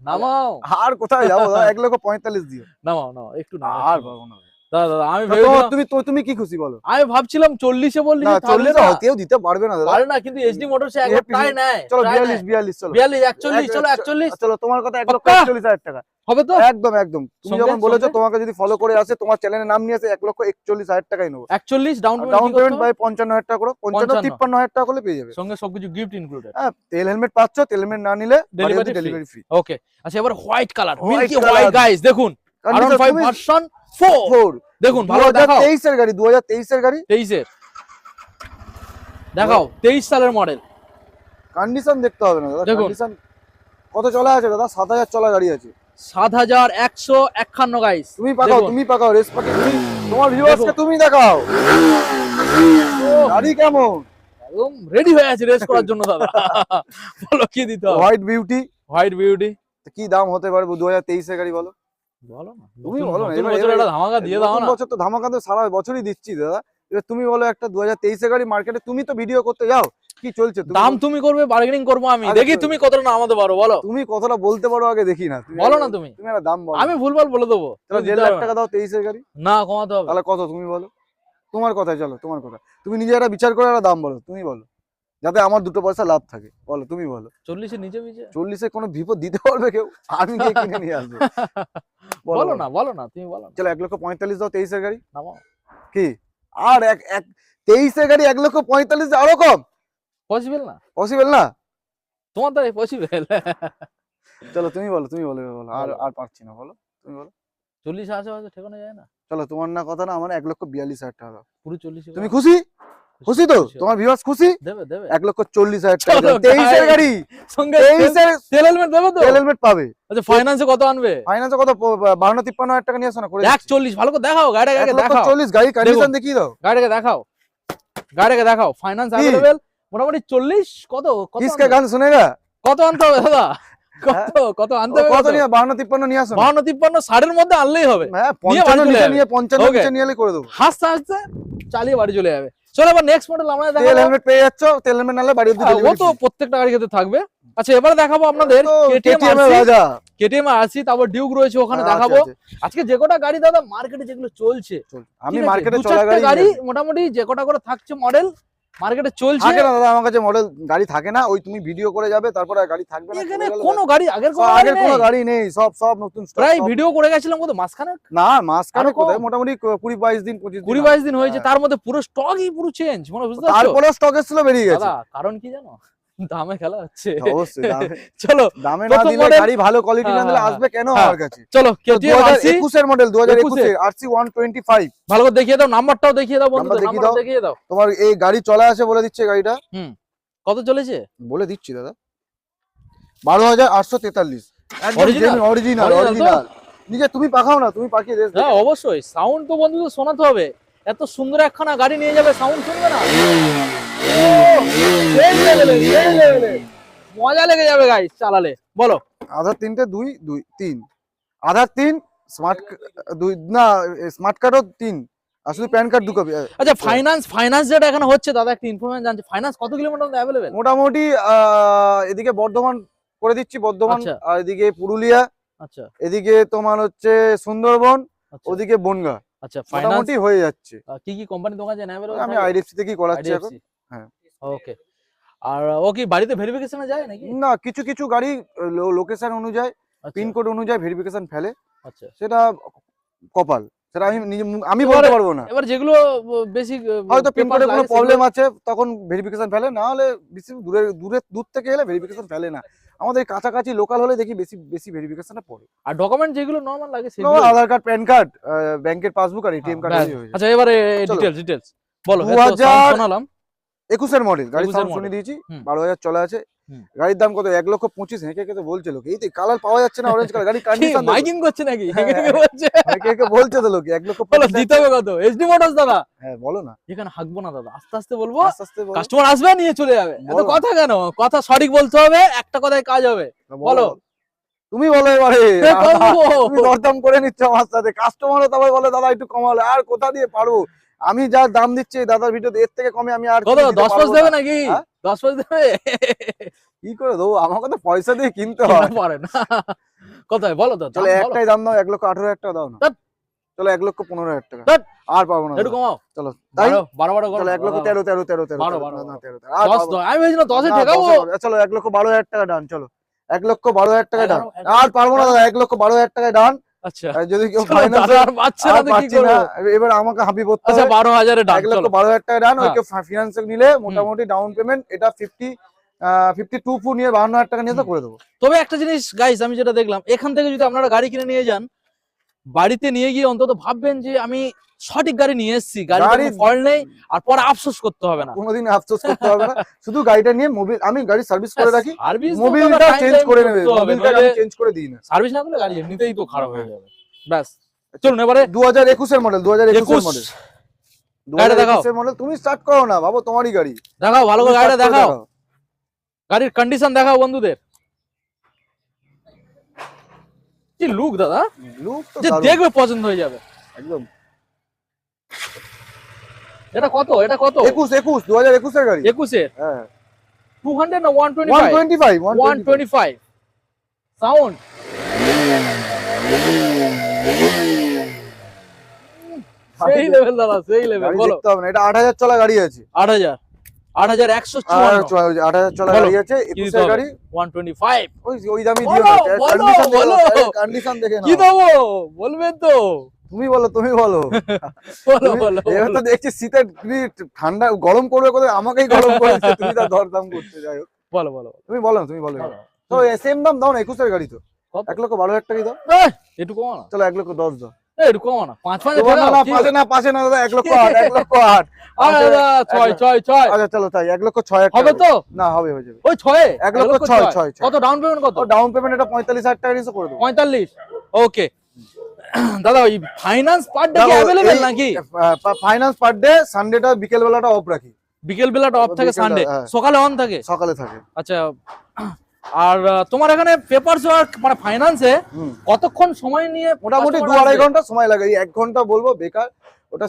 নামাও, আর কোথায় যাবো দাদা? 1,45,000 দিও। নামাও একটু নামাও। আর পাবো না। দাদা দাদা আমি তো ভেবেছিলাম, তুমি কি খুশি বলো? আমি ভাবছিলাম 40-এ বললি, না তাহলে 40 না কেউ দিতে পারবে না দাদা। পারে না, কিন্তু এসডি মোটরসে একবার APC ট্রাই নেয়। চলো try 42 নেয়। 42 চলো। 42 41 চলো 41 চলো তোমার কথা পাক্কা? 1,41,000 টাকা। হবে তো? একদম একদম। তুমি সঙ্গে- যখন বলেছো সঙ্গে? তোমাকে যদি ফলো করে আসে, তোমার চ্যানেলের নাম নিয়ে আসে, 1,41,000 টাকাই নেবো। 41 ডাউন ডাউন পেমেন্ট পেমেন্ট ভাই 55,000 টাকা করো, 55,000 টাকা করলে পেয়ে যাবে। সঙ্গে সবকিছু গিফট ইনক্লুডেড। হ্যাঁ, তেল হেলমেট পাচ্ছ, তেল হেলমেট না নিলে Delivery free। Delivery free. Okay, আচ্ছা এবার white colour, White milky colour। White guys, দেখুন R15 ভার্সন 4। দেখুন ভালো দেখাও, 2023 এর গাড়ি, 2023 এর গাড়ি। 23 এর দেখাও, 23 সালের মডেল। কন্ডিশন দেখতে হবে না দাদা, দেখুন। কন্ডিশন কত চলা আছে দাদা? 7,000 চলা গাড়ি আছে। 7151 গাইস। তুমি পাকাও, তুমি পাকাও, রেস পাকি তুমি, তোমার ভিউয়ার্সকে তুমি দেখাও গাড়ি কেমন। একদম রেডি হয়ে আছে রেস করার জন্য দাদা। বলো কি দিতে হবে? White beauty white beauty. কি দাম হতে পারে 2023 এর গাড়ি বলো? বলো না, তুমি নতুন- বলো না, নতুন এবার- বছরে একটা ধামাকা দিয়ে দাও নতুন না। বছর তো ধামাকা তো সারা বছরই দিচ্ছি দাদা। এবার তুমি বলো একটা 2023 এর গাড়ি মার্কেটে, তুমি তো ভিডিও করতে যাও, কি চলছে? দাম তুমি করবে, বার্গেনিং করবো আমি, আচ্ছা, দেখি তুমি কতটা নামাতে পারো। বলো তুমি কতটা বলতে পারো আগে দেখি না। বলো না তুমি। তুমি একটা দাম বলো। আমি ভুলভাল বলে দেবো। তাহলে তুমি দিতে 1.5 লাখ পারবে না। টাকা দাও 23 এর গাড়ি। না, কমাতে হবে। তাহলে কত তুমি বলো? তোমার কথাই, চলো তোমার কথা। তুমি নিজে একটা বিচার করে একটা দাম বলো, তুমি বলো, যাতে আমার দুটো পয়সা লাভ থাকে। বলো, তুমি বলো। 40 এর নিচে নিচে 40-এ কোনো বিপদ দিতে পারবে কেউ? আমি গিয়ে কিনে নিয়ে আসবো। বলো না, বলো না, তুমি বলো না। চলো 1,45,000 দাও 23 এর গাড়ি। নামাও। কি আর 23 এর গাড়ি 1,45,000 আরো কম? পসিবল না, পসিবল না। তোমার দ্বারা পসিবল। চলো তুমি বলো, তুমি বলো, বলো। আর বলো। আর পারছি না, বলো তুমি বলো। 40 আশেপাশে ঠেকানো যায় না? চলো তোমার না কথা না, আমার 1,42,000 টাকা দাও। পুরো 40 তুমি খুশি? খুশি তো? খুশি। তোমার ভিউয়ার্স খুশি? দেবে দেবে 1,40,000 টাকা চলো, দাও। 23 এর guys। গাড়ি, সঙ্গে 23 এর তেল হেলমেট দেবে তো? তেল হেলমেট পাবে। আচ্ছা ফাইন্যান্সে কত আনবে? ফাইন্যান্সে কত? 52-53,000 টাকা নিয়ে আসো না, করে 140। ভালো করে দেখাও গাড়িটাকে, আগে দেখাও 1,40,000 গাড়ি কন্ডিশন দেখিয়ে দাও। গাড়িটাকে দেখাও, গাড়িটাকে দেখাও। ফাইন্যান্স অ্যাভেলেবেল মোটামুটি 40। কত কত কিসকে আনতে- গান শুনেগা? কত আনতে হবে দাদা? কত আনতে হবে? কত নিয়ে 52-53 নিয়ে আসো না। 52-53 60 এর মধ্যে আনলেই হবে। হ্যাঁ, নিয়ে 55 বাড়ি চলে নিচে যাবে। নিয়ে 55 Okay. নিচে নিয়ে এলে করে দেবো। হাসতে হাসতে চালিয়ে বাড়ি চলে যাবে। চলো এবার নেক্সট মডেল আমরা তেল দেখাবো। হেলমেট পেয়ে যাচ্ছ, তেল হেলমেট নালে বাড়ি অবধি ও ডেলিভারি তো প্রত্যেকটা গাড়ি ক্ষেত্রে থাকবে। আচ্ছা এবারে দেখাবো আপনাদের কেটিএম KTM এর রাজা। KTM RC, তারপর ডিউক রয়েছে ওখানে আচ্ছা, দেখাবো। আচ্ছা, আজকে যে কটা গাড়ি দাদা মার্কেটে যেগুলো চলছে, চল। আমি ঠিক আছে? মার্কেটে দু চলা চারটে গাড়ি গাড়ি মোটামুটি যে কটা করে থাকছে মডেল মার্কেটে চলছে, থাকে না দাদা, আমার কাছে মডেল গাড়ি থাকে না। ওই তুমি ভিডিও করে যাবে, তারপরে আর গাড়ি থাকবে না। এখানে চলে গেলে কোনো গাড়ি আগের সব কোনো গাড়ি আগের কোনো নেই। গাড়ি নেই, সব নতুন stock, প্রায় সব- ভিডিও করে গেছিলাম কত মাসখানে, না মাসখানে আরো কম। কোথায়, মোটামুটি 20-22 দিন 25 দিন 20-22 দিন হয়েছে, হ্যাঁ। তার মধ্যে পুরো স্টকই পুরো চেঞ্জ, মানে বুঝতে পারছো তারপরে স্টক এসেছিল, বেরিয়ে গেছে। দাদা? কারণ কি জানো? দামে খেলা হচ্ছে অবশ্যই দামে চলো দামে না প্রথম দিলে model- গাড়ি ভালো কোয়ালিটি না দিলে হ্যাঁ, আসবে কেন হ্যাঁ। আমার কাছে? চলো কেটিএম আরসি 2021 এর মডেল 2021 21 এর আরসি 125 ভালো করে দেখিয়ে দাও, নাম্বারটাও দেখিয়ে দাও বন্ধুদের, দেখিয়ে নাম্বারটা দাও। দেখিয়ে দাও। তোমার এই গাড়ি চলা আছে বলে দিচ্ছে গাড়িটা, কত চলেছে? বলে দিচ্ছি দাদা 12,843 একদম Original? অরিজিনাল Original তো? অরিজিনাল। নিজে তুমি পাকাও না, তুমি পাকিয়ে দেশ হ্যাঁ অবশ্যই, সাউন্ড তো বন্ধুদের শোনাতে হবে। এত সুন্দর একখানা গাড়ি নিয়ে যাবে, সাউন্ড শুনবে না? সেই level এর, সেই level এর। মজা লেগে যাবে গাইস চালালে। বলো আধার 3টে 2 2 3 আধার 3 স্মার্ট 2 না স্মার্ট কার্ডও 3 আর শুধু প্যান কার্ড 2 কপি। আচ্ছা ফাইনান্স যেটা এখানে হচ্ছে দাদা, একটা ইনফরমেশন জানছি, ফাইনান্স কত কিলোমিটার অ্যাভেলেবেল? মোটামুটি এদিকে বর্ধমান করে দিচ্ছি, বর্ধমান, আচ্ছা। আর এদিকে পুরুলিয়া, আচ্ছা এদিকে তোমার হচ্ছে সুন্দরবন, আচ্ছা ওদিকে বনগা, আচ্ছা ফাইনান্স মোটামুটি হয়ে যাচ্ছে। কি কি কোম্পানি দোকান আছে অ্যাভেলেবেল? আমি আইডিএফসি থেকেই করাচ্ছি এখন। হ্যাঁ। ওকে। আর ও কি বাড়িতে ভেরিফিকেশনে যায় নাকি? না, কিছু কিছু গাড়ি লোকেশন অনুযায়ী, আচ্ছা, পিনকোড অনুযায়ী ভেরিফিকেশন ফেলে, আচ্ছা। সেটা কপাল, সেটা আমি বলতে পারবো না। এবার যেগুলো বেশি হয়তো পিনকোডে কোনো প্রবলেম আছে তখন ভেরিফিকেশন ফেলে, না হলে বেশি দূর থেকে এলে ভেরিফিকেশন ফেলে না। আমাদের কাছাকাছি লোকাল হলে দেখি বেশি বেশি ভেরিফিকেশনে পড়ে। আর ডকুমেন্ট যেগুলো নরমাল লাগে সেগুলো আধার কার্ড, প্যান কার্ড, ব্যাংকের পাসবুক আর এটিএম কার্ড হয়ে যায়। আচ্ছা এবারে চলো। ডিটেইলস বলো। 2000 শোনালাম 21 এর মডেল গাড়ি 21 এর সাউন্ড model। শুনে দিয়েছি, হুম। 12,000 চলা আছে। হুম। গাড়ির দাম কত? 1,25,000। হেঁকে বলছে লোক, এই তো কালার পাওয়া যাচ্ছে না, অরেঞ্জ কালার গাড়ি কন্ডিশন মাইকিং করছে নাকি? হ্যাঁ, হেঁকে বলছে হেঁকে বলছে তো লোক বলো 1,25,000। দিতে হবে কত? এসডি মোটরস দাদা, হ্যাঁ বলো না, এখানে হাঁকবো না দাদা, আস্তে আস্তে বলবো, আস্তে আস্তে বলো। কাস্টমার আসবে নিয়ে চলে যাবে। এত বলো। কথা কেন? কথা সঠিক বলতে হবে, একটা কথায় কাজ হবে। বলো। তুমি বলো এবারে। বলবো। তুমি দরদাম করে নিচ্ছ আমার সাথে, কাস্টমারও তবে বলে দাদা একটু কমালে, আর কোথা দিয়ে পারবো? আমি যা দাম দিচ্ছি এই দাদার ভিডিওতে, এর থেকে কমে আমি আর কত কিছু দিতে 10 পারবো দেবে না। নাকি? হ্যাঁ? 10 দেবে? কি করে দেবো? আমাকে তো পয়সা দিয়ে কিনতে হয়। কিনা পারে না। কোথায় বলো তো? চলো একটাই দাম দাও, 1,18,000 টাকা দাও না। ধ্যাৎ। চলো 1,15,000 টাকা। ধ্যাৎ। আর পারবো না একটু দাদা। কমাও। চলো তাই, 12 চলো 1,13,000 বারো, না, না, 13, আর 10 পারবো না। আমি ভেবেছিলাম 10 এ না, ঠেকাবো। 10 এ চলো 1,12,000 টাকা ডান। চলো 1,12,000 টাকা ডান। 11 আর পারবো না দাদা, 1,12,000 টাকায় ডান। আচ্ছা আর যদি কেউ চলো, ফাইন্যান্স দাদা আর পাচ্ছে না তো কি পাচ্ছি করবো? না, এবার আমাকে হাবি পড়তে আচ্ছা হবে। 12,000 এ ডান। চলো 1,12,000 টাকা ডান। ওই হ্যাঁ। কেউ ফিনান্সে নিলে মোটামুটি ডাউন পেমেন্ট এটা 52 ফুট নিয়ে 52,000 টাকা নিয়ে তো করে দেবো। তবে একটা জিনিস গাইস, আমি যেটা দেখলাম, এখান থেকে যদি আপনারা গাড়ি কিনে নিয়ে যান, বাড়িতে নিয়ে গিয়ে অন্তত ভাববেন যে আমি সঠিক গাড়ি নিয়ে এসেছি, গাড়ির ফল্ট নেই, আর পরে আফসোস করতে হবে না। কোনোদিন আফসোস করতে হবে না। শুধু গাড়িটা নিয়ে মোবিল, আমি গাড়ি সার্ভিস করে রাখি, সার্ভিস মোবিলটা চেঞ্জ করে নেবে, মোবিলটা আমি চেঞ্জ করে দিই না। সার্ভিস না করলে গাড়ি এমনিতেই তো খারাপ হয়ে যাবে। ব্যাস চলুন এবারে 2021 এর মডেল, 2021 এর 21 মডেল, গাড়িটা দেখাও। 2021 এর মডেল। তুমি স্টার্ট করো না বাবু, তোমারই গাড়ি। দেখাও, ভালো করে তুমি গাড়িটা start করে দেখাও, গাড়ির কন্ডিশন দেখাও বন্ধুদের। কি লুক দাদা, লুক তো যে দারুণ, দেখবে পছন্দ হয়ে যাবে একদম। এটা কত? এটা কত? 2021 এর গাড়ি। 21 এর হ্যাঁ 200 না 125? 125 125 সাউন্ড। সেই লেভেল দাদা, সেই লেভেল। গাড়ি বলো দেখতে হবে না, এটা 8,000 চলা গাড়ি আছে। 8000 8154 8,000 চলা বলো, গাড়ি আছে, কি 21 দিতে এর হবে? গাড়ি। 125 ওই দামি দিও বলো, না, বলো, কন্ডিশন দেখে বলো। নাও, কন্ডিশন দেখে কি নাও। দেবো বলবেন তো? তুমি বলো, তুমি বলো। বলো বলো এবার তো দেখছি শীতে ঠান্ডা গরম করবে কোথায়, আমাকেই গরম করে দিচ্ছে, তুমি তার দরদাম করতে। যাই হোক বলো বলো বলো। তুমি বলো না, তুমি বলো। বলো। তো সেম দাম দাও না, 21 এর গাড়ি তো কত? 1,12,000 টাকাই দাও। এই, একটু কমা না। চলো 1,10,000 দাও। এই, একটু কমা না। 5 দেবো না, না, পাশে না দাদা, 1,08,000 1,08,000 আরে দাদা, 6 আচ্ছা চলো তাই 1,06,000 হবে তো? না, হবে, হয়ে যাবে। ওই 6 1,06,000 কত ডাউন পেমেন্ট? কত? ডাউন পেমেন্ট এটা 45,000 টাকা নিয়ে করে দেবো। 45। ওকে দাদা, ওই ফাইনান্স পার্টটা কি अवेलेबल নাকি? ফাইনান্স পার ডে, সানডেটা বিকেল বেলাটা অফ রাখি। বিকেল বেলাটা অফ থাকে, বিকেলটা, সানডে হ্যাঁ। সকালে অন থাকে। সকালে থাকে। আচ্ছা, আর তোমার এখানে পেপারস ওয়ার্ক মানে ফাইনান্সে কতক্ষণ সময় নিয়ে? মোটামুটি customer 2-2.5 আসবে? ঘন্টা সময় লাগে। এই 1 ঘন্টা বলবো বেকার, ওটা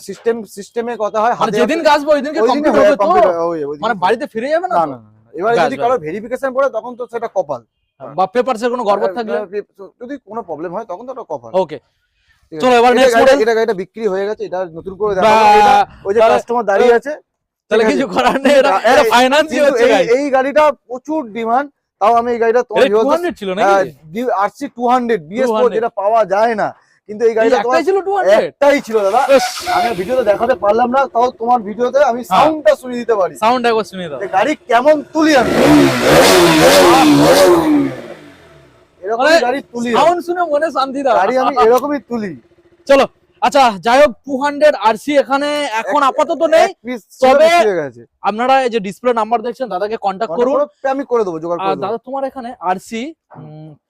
সিস্টেমে কথা হয়। মানে যেদিন আসবে ওই দিনকে ওই দিনই কমপ্লিট হয়ে হবে তো? complete ওই দিনই। মানে বাড়িতে ফিরে যাবে না না তো? না না, এবারে ব্যাস, যদি ব্যাস। কারো ভেরিফিকেশন পড়ে তখন তো সেটা কপাল। বা পেপারসের কোনো গড়বড় থাকলে? যদি কোনো প্রবলেম হয় তখন তো ওটা কপাল। ওকে চলো এবার এটা নেক্সট মডেল। এটা গাড়িটা বিক্রি হয়ে গেছে, এটা নতুন করে দেখাবো। এটা ওই যে তাহলে- কাস্টমার দাঁড়িয়ে আছে, তাহলে ঠিক আছে। কিছু করার নেই, এটা ফাইনান্সই কিন্তু হচ্ছে গাইস। এই গাড়িটা প্রচুর ডিমান্ড, তাও আমি এই গাড়িটা এটা 200 ছিল নাকি? আরসি 200 BS4 200 যেটা পাওয়া যায় না, কিন্তু এই গাড়িটা তোমার একটাই ছিল 200 একটাই ছিল দাদা। আমি ভিডিওতে দেখাতে পারলাম না, তাও তোমার ভিডিওতে আমি সাউন্ডটা শুনিয়ে দিতে পারি। সাউন্ড একবার শুনিয়ে দাও। যে গাড়ি কেমন তুলি আমি, এরকম গাড়ি তুলি, সাউন্ড শুনে মনে শান্তি দাও। গাড়ি আমি এরকমই তুলি। চলো আচ্ছা, যাই হোক 200 আরসি এখানে এখন আপাতত নেই, তবে আপনারা এই যে ডিসপ্লে নাম্বার দেখছেন দাদাকে কন্টাক্ট করুন, আমি করে দেবো, জোগাড় করে দেবো। দাদা তোমার এখানে আরসি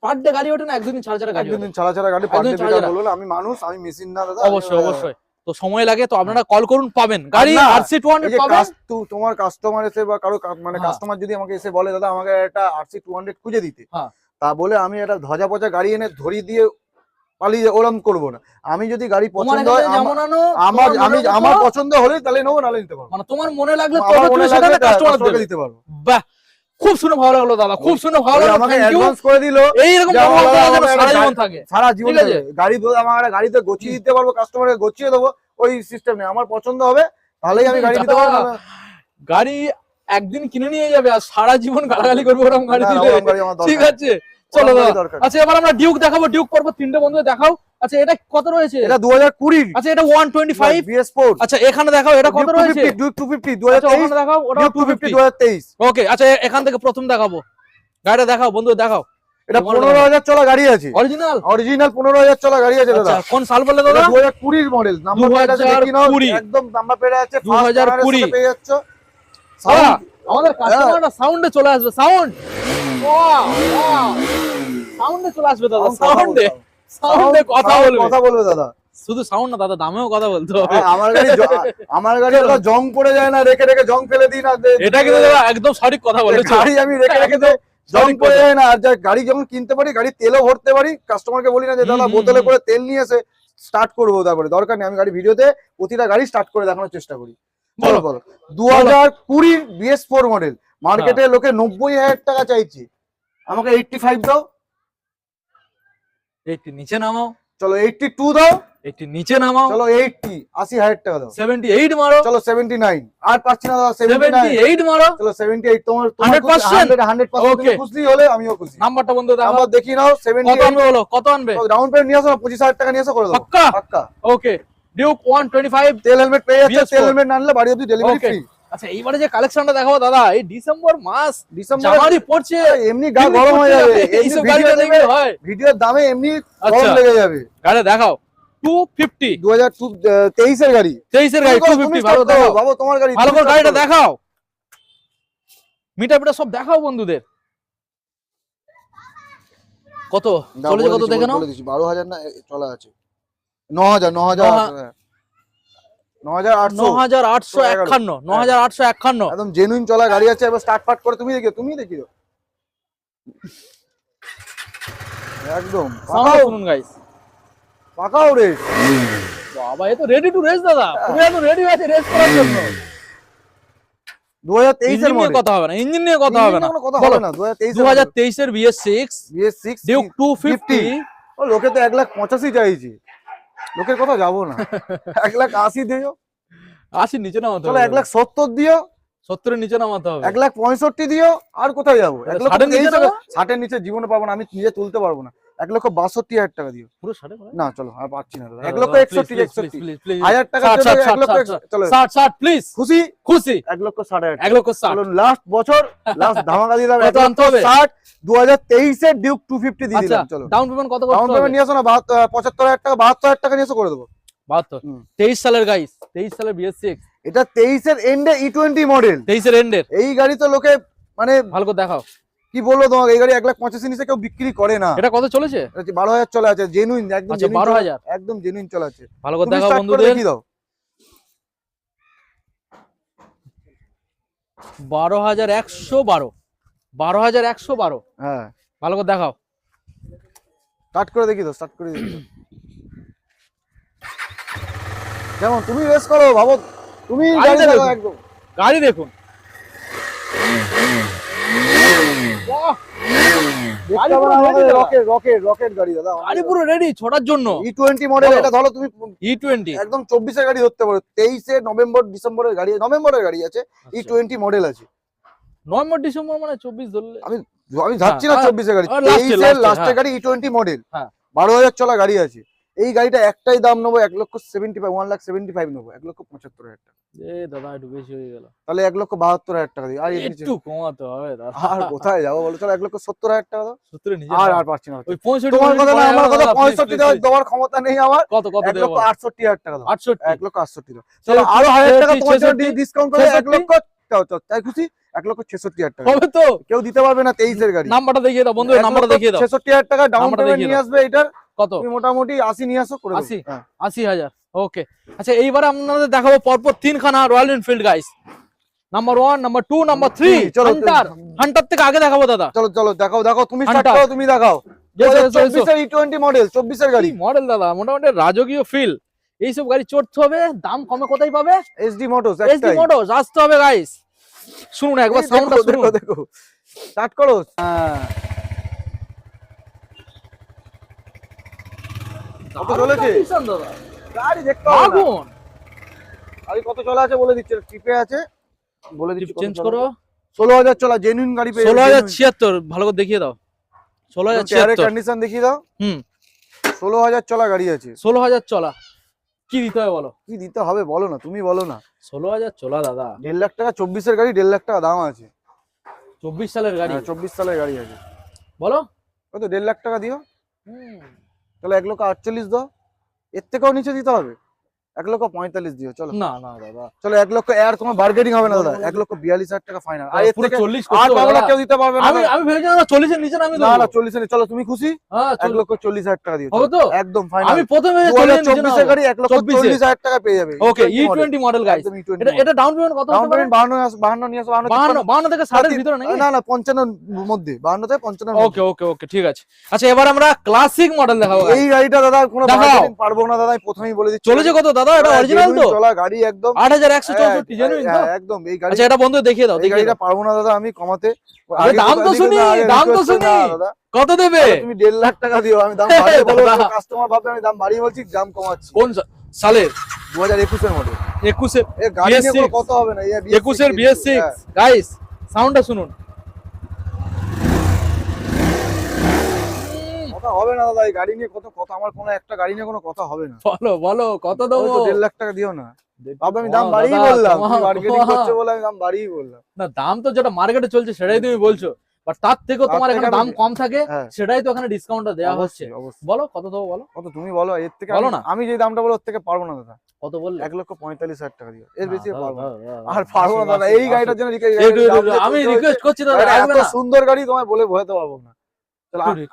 পার ডে গাড়ি ওঠে না, একদিন ছাড়া ছাড়া গাড়ি? একদিন ছাড়া ছাড়া গাড়ি পার ডে বলবো না, আমি মানুষ, আমি মেশিন না দাদা। অবশ্যই অবশ্যই, তো সময় লাগে, তো আপনারা কল করুন, পাবেন গাড়ি আরসি 200 পাবেন। তোমার কাস্টমার এসে বা কারো মানে কাস্টমার যদি আমাকে এসে বলে দাদা আমাকে একটা আরসি 200 খুঁজে দিতে, তা বলে আমি একটা ধজা পচা গাড়ি এনে ধরি দিয়ে পালিয়ে ওরম করবো না। আমি যদি গাড়ি পছন্দ হয়, আমার পছন্দ হলে তাহলে নেবো, নালে নিতে পারবো। মানে তোমার মনে লাগলে তবে সেখানে কাস্টমারকে দিতে পারবো। বাহ, খুব শুনে ভালো লাগলো দাদা, খুব শুনে ভালো লাগলো। আমাকে অ্যাডভান্স করে দিল, এইরকম সারা জীবন থাকে, সারা জীবন গাড়ি আমার গাড়িতে গছিয়ে দিতে পারবো, কাস্টমারকে গছিয়ে দেবো, ওই সিস্টেম নেই। আমার পছন্দ হবে তাহলেই আমি গাড়ি দিতে পারবো। গাড়ি একদিন কিনে নিয়ে যাবে আর সারা জীবন গালাগালি করবে ওরকম গাড়ি দিলে, ঠিক আছে? চলো দাদা, আচ্ছা এবার আমরা ডিউক দেখাবো, ডিউক পর্ব তিনটে বন্ধু দেখাও। আচ্ছা এটা কত রয়েছে? এটা 2020। আচ্ছা এটা 125 BS4। আচ্ছা এখানে দেখাও, এটা কত রয়েছে? ডিউক 250 2023 দেখাও, ওটা 250 2023। ওকে, আচ্ছা এখান থেকে প্রথম দেখাবো, গাড়িটা দেখাও বন্ধু, দেখাও। এটা 15,000 চলা গাড়ি আছে, অরিজিনাল 15,000 চলা গাড়ি আছে দাদা। কোন সাল বললে দাদা? 2020 এর মডেল, নাম্বার প্লেট আছে, দেখি নাও, একদম নাম্বার প্লেট আছে, 2020 পেয়ে যাচ্ছ। আমাদের কাস্টমাররা সাউন্ডে চলে আসবে, সাউন্ড, ওয়াও ওয়াও, সাউন্ডে চলে আসবে দাদা, সাউন্ডে কথা বলবে দাদা। শুধু সাউন্ড না দাদা, দামেও কথা বলতে হবে। আমার গাড়ি ওটা জং পড়ে যায় না, রেখে রেখে জং ফেলে দিই না। এটা কিন্তু দাদা একদম সঠিক কথা বলেছো, গাড়ি আমি রেখে রেখে জং পড়ে যায় না। আর যা গাড়ি যেমন কিনতে পারি, গাড়ি তেলও ভরতে পারি, কাস্টমারকে বলি না যে দাদা বোতলে করে তেল নিয়ে এসে স্টার্ট করবো, তারপরে দরকার নেই। আমি গাড়ি ভিডিওতে প্রতিটা গাড়ি স্টার্ট করে দেখানোর চেষ্টা করি। বলো বলো। 2020 BS4 মডেল, মার্কেটে লোকে 90,000 টাকা চাইছে, আমাকে 85 দাও। 80 নিচে নামাও, চলো 82 দাও। 80 নিচে নামাও, চলো 80,000 টাকা দাও। 78 মারো, চলো 79। আর পাচ্ছি না দাদা, 78 মারো। চলো 78। তোমার 100% খুশি হলে আমিও খুশি। নাম্বারটা বন্ধু দাও, নাম্বার দেখি নাও। 70 কত আনবে বলো, কত আনবে? ডাউন পেমেন্ট নিয়ে আসো, 25,000 টাকা নিয়ে আসো, করে দাও পাক্কা পাক্কা। ওকে, ডিউক 125। তেল হেলমেট পেয়ে যাচ্ছে, তেল হেলমেট না আনলে বাড়ি অবধি ডেলিভারি ফ্রি। আচ্ছা এইবারে যে কালেকশনটা দেখাবো দাদা, এই ডিসেম্বর মাস, জানুয়ারি পড়ছে, এমনি গা গরম হয়ে যাবে, এইসব গাড়িটা দেখবে হয় ভিডিওর দামে এমনি গরম লেগে যাবে। গাড়ি দেখাও 250 2023 এর গাড়ি, 23 এর গাড়ি 250। ভালো দেখাও বাবু, তোমার গাড়ি ভালো করে গাড়িটা দেখাও, মিটার সব দেখাও বন্ধুদের। কত চলেছে, কত দেখে নাও। 12,000 না চলা আছে, 9,000 9,851 একদম জেনুইন চলা গাড়ি আছে। এবার স্টার্ট ফাট করে তুমি দেখি একদম শুনুন গাইস, পাকাও রেস। বাবা এ তো রেডি টু রেস দাদা, পুরো একদম রেডি আছে রেস করার জন্য। 2023 এর মডেল, কথা হবে না, ইঞ্জিন নিয়ে কথা হবে না, কথা হবে না। 2023 এর BS6 ডিউক 250। ও লোকে তো 1,85,000 চাইছে, লোকের কথা যাবো না। 1,80,000 দিও, 80 নিচে নামাতে চলো হবে। 1,70,000 দিও, 70 এর নিচে নামাতে হবে। 1,65,000 দিও, আর কোথায় যাবো? 60 এর নিচে জীবনে পাবো না, আমি নিজে তুলতে পারবো না। 1,62,000 টাকা দিও। পুরো 60 না চলো আর পাচ্ছি না। 1,61,000 হাজার টাকা, 60 প্লিজ। খুশি খুশি, 1,60,000, 1,60,000 লাস্ট বছর, লাস্ট ধামাকা দিলাম। 1,60,000 2023 এর ডিউক 250 দিয়ে দিলাম। চলো ডাউন পেমেন্ট কত করতে হবে? ডাউন পেমেন্ট নিয়ে আসো না, 75,000 টাকা, 72,000 টাকা নিয়ে এসো, করে দেবো। 72 23 সালের গাইস, 23 সালের BS6, এটা 23 এর এন্ডে E20 মডেল, 23 এর এন্ডের। এই গাড়ি তো লোকে মানে ভালো করে দেখাও, কি বলবো তোমাকে, এই গাড়ি 1,85,000 নিচে কেউ বিক্রি করে না। এটা কত চলেছে? 12,000 চলে আছে, জেনুইন একদম। 12,000 একদম জেনুইন চলে আছে। ভালো করে দেখাও বন্ধুদের। দেখি দাও 12,112, 12,112। হ্যাঁ ভালো করে দেখাও, স্টার্ট করে দেখি দাও, স্টার্ট করে দেখি দাও। যেমন তুমি রেস করো ভাবো, তুমি গাড়ি চালাও একদম। গাড়ি দেখুন, রকেট গাড়ি দাদা, গাড়ি পুরো রেডি ছোটার জন্য। E20 মডেল, এটা ধরো তুমি E20 একদম 24 এর গাড়ি ধরতে পারো। 23 নভেম্বর ডিসেম্বরের গাড়ি, নভেম্বরের গাড়ি আছে, E20 মডেল আছে। নভেম্বর ডিসেম্বর মানে 24 ধরলে আমি যাচ্ছি না 24 এর গাড়ি, 23 এর লাস্টের গাড়ি E20 মডেল, 12,000 চলা গাড়ি আছে। এই গাড়িটা একটাই দাম নেবো 1,75,000, 1,75,000 নেবো, 1,75,000 টাকা। দাদা একটু বেশি হয়ে গেল, তাহলে 1,72,000 টাকা দিই। আর এর নিচে একটু কমাতে হবে দাদা। আর কোথায় যাবো বলো, চলো 1,70,000 টাকা দাও। সূত্রে নিজে আর নাও। আর পারছি না। ওই 65 তোমার কথা না আমার কথা, 65 please, দেওয়ার please। দেওয়ার ক্ষমতা নেই আমার। কত কত দেব? 1,68,000 টাকা দাও। 68। 1,68,000 দাও। চলো আরো 1000 টাকা তোমার জন্য 66, ডিসকাউন্ট করে 66 1 লক্ষ, তাই খুশি 1,66,000 টাকা। হবে তো? কেউ দিতে পারবে না 23 এর গাড়ি। নাম্বারটা দেখিয়ে দাও বন্ধু, নাম্বারটা দেখিয়ে দাও। 1,66,000 টাকা ডাউন নাম্বারটা পেমেন্ট দেখিয়ে নিয়ে দাও। আসবে। এটার কত? তুমি মোটামুটি 80 নিয়ে আসো করে দেবো। 80? হ্যাঁ। 80,000। ওকে, আচ্ছা এইবারে আপনাদের দেখাবো পরপর তিনখানা royal Enfield guys. Number 1, number 2, number 3। চলো, হান্টার, হান্টার থেকে আগে দেখাবো দাদা। চলো চলো দেখাও দেখাও, তুমি স্টার্ট Hunter। করো, তুমি দেখাও। এসো, এসো, এসো। 24 এর E20 মডেল, 24 এর গাড়ি। কি মডেল দাদা, মোটামুটি রাজকীয় ফিল। এইসব গাড়ি চড়তে হবে, দাম কমে কোথায় পাবে? এসডি মোটরস এসডি একটাই। মোটরস আসতে হবে গাইস। শুনুন একবার এই সাউন্ডটা দেখো, শুনুন। দেখো দেখো স্টার্ট করো। হ্যাঁ কত চলেছে condition দাদা, গাড়ি দেখতে হবে না। আগুন। গাড়ি কত চলা আছে বলে দিচ্ছে, টিপে আছে বলে দিচ্ছি কত চেঞ্জ চলা করো। আছে। 16,000 চলা, জেনুইন গাড়ি পেয়ে 16,076 ভালো করে দেখিয়ে দাও। 16,076। কন্ডিশন দেখিয়ে দাও। হুম, 16,000 চলা গাড়ি আছে। 16,000 চলা। কি দিতে হবে বলো? কি দিতে হবে বলো না, তুমি বলো না। 16,000 চলা দাদা, 1.5 লাখ টাকা, 24 এর গাড়ি, 1.5 লাখ টাকা দাম আছে। 24 সালের গাড়ি। 24 সালের গাড়ি আছে। বলো। কত 1.5 লাখ টাকা দিও, হুম, তাহলে 1,48,000 দাও। এর থেকেও নিচে দিতে হবে, 1,45,000 দিও। চলো না না দাদা, চলো 1 লক্ষ, আর তোমার বার্গেনিং হবে না দাদা। 1,42,000 টাকা ফাইনাল। আর এর পুরো থেকে 40 আর করতে হবে পাগলা দাদা। কেউ দিতে পারবে না। আমি আমি ভেবেছিলাম 40 এর নিচে আমি না দেবো। না 40 এ চলো, তুমি খুশি? হ্যাঁ, 1,40,000 টাকা দিও। হবে চলো, তো? একদম ফাইনাল। আমি প্রথমে 2024 এর গাড়ি 1,40,000 টাকা পেয়ে যাবে। ওকে, E20 মডেল গাইস। একদম E20 এটা এটা ডাউন পেমেন্ট কত ডাউন হতে পারে? পেমেন্ট 52 নিয়ে আসো, 52 52 থেকে 60 এর ভিতরে নাকি? না না 55 এর মধ্যে, 52 থেকে 55 এর ওকে ওকে ওকে, ঠিক আছে। আচ্ছা এবার আমরা ক্লাসিক মডেল দেখাবো guys। এই গাড়িটা দাদা কোনো দেখাও। বার্গেনিং পারবো না দাদা, আমি প্রথমেই বলে দিচ্ছি। চলেছে কত দাদা? এটা অরিজিনাল তো? চলা গাড়ি একদম 8164 জেনুইন তো? একদম। এই গাড়ি, আচ্ছা এটা বন্ধু দেখিয়ে দাও, এই দেখিয়ে গাড়িটা দাও। পারবো না দাদা আমি কমাতে। আরে দাম তো শুনি, দাম তো শুনি। কত দেবে? তুমি 1.5 লাখ টাকা দিও, আমি দাম বাড়িয়ে বলবো। দাদা। কাস্টমার ভাববে আমি দাম বাড়িয়ে বলছি, দাম কমাচ্ছি। কোন সালের? 2021 এর মডেল। 21 এর এই গাড়ি নিয়ে BS6 কোনো কথা হবে না। এই 21 এর BS6 গাইস, সাউন্ডটা শুনুন। কথা হবে না দাদা, এই গাড়ি নিয়ে কত কথা, আমার কোনো একটা গাড়ি নিয়ে কোনো কথা হবে না। বলো বলো কত দেবো? 1.5 লাখ টাকা দিও না। ভাববে আমি দাম বাড়িয়ে বললাম, তুমি মার্কেটিং করছো বলে আমি দাম বাড়িয়ে বললাম। না, দাম তো যেটা মার্কেটে চলছে সেটাই তুমি বলছো, বাট তার থেকেও তোমার তার এখানে থেকে দাম আমি- কম থাকে, হ্যাঁ। সেটাই তো এখানে ডিসকাউন্টটা দেওয়া হচ্ছে। অবশ্যই অবশ্যই। বলো কত দেবো বলো? কত তুমি বলো, এর থেকে বলো আমি- না। আমি যে দামটা বলো ওর থেকে পারবো না দাদা। কত বললে? 1,45,000 টাকা দিও, এর বেশি না, পারবো না। দাদা, দাদা, আর পারবো না দাদা, এই গাড়িটার জন্য আমি রিকোয়েস্ট করছি দাদা, এত আসবে না। সুন্দর গাড়ি তোমায় বলে বোঝাতে পারবো না। চলো ঠিক।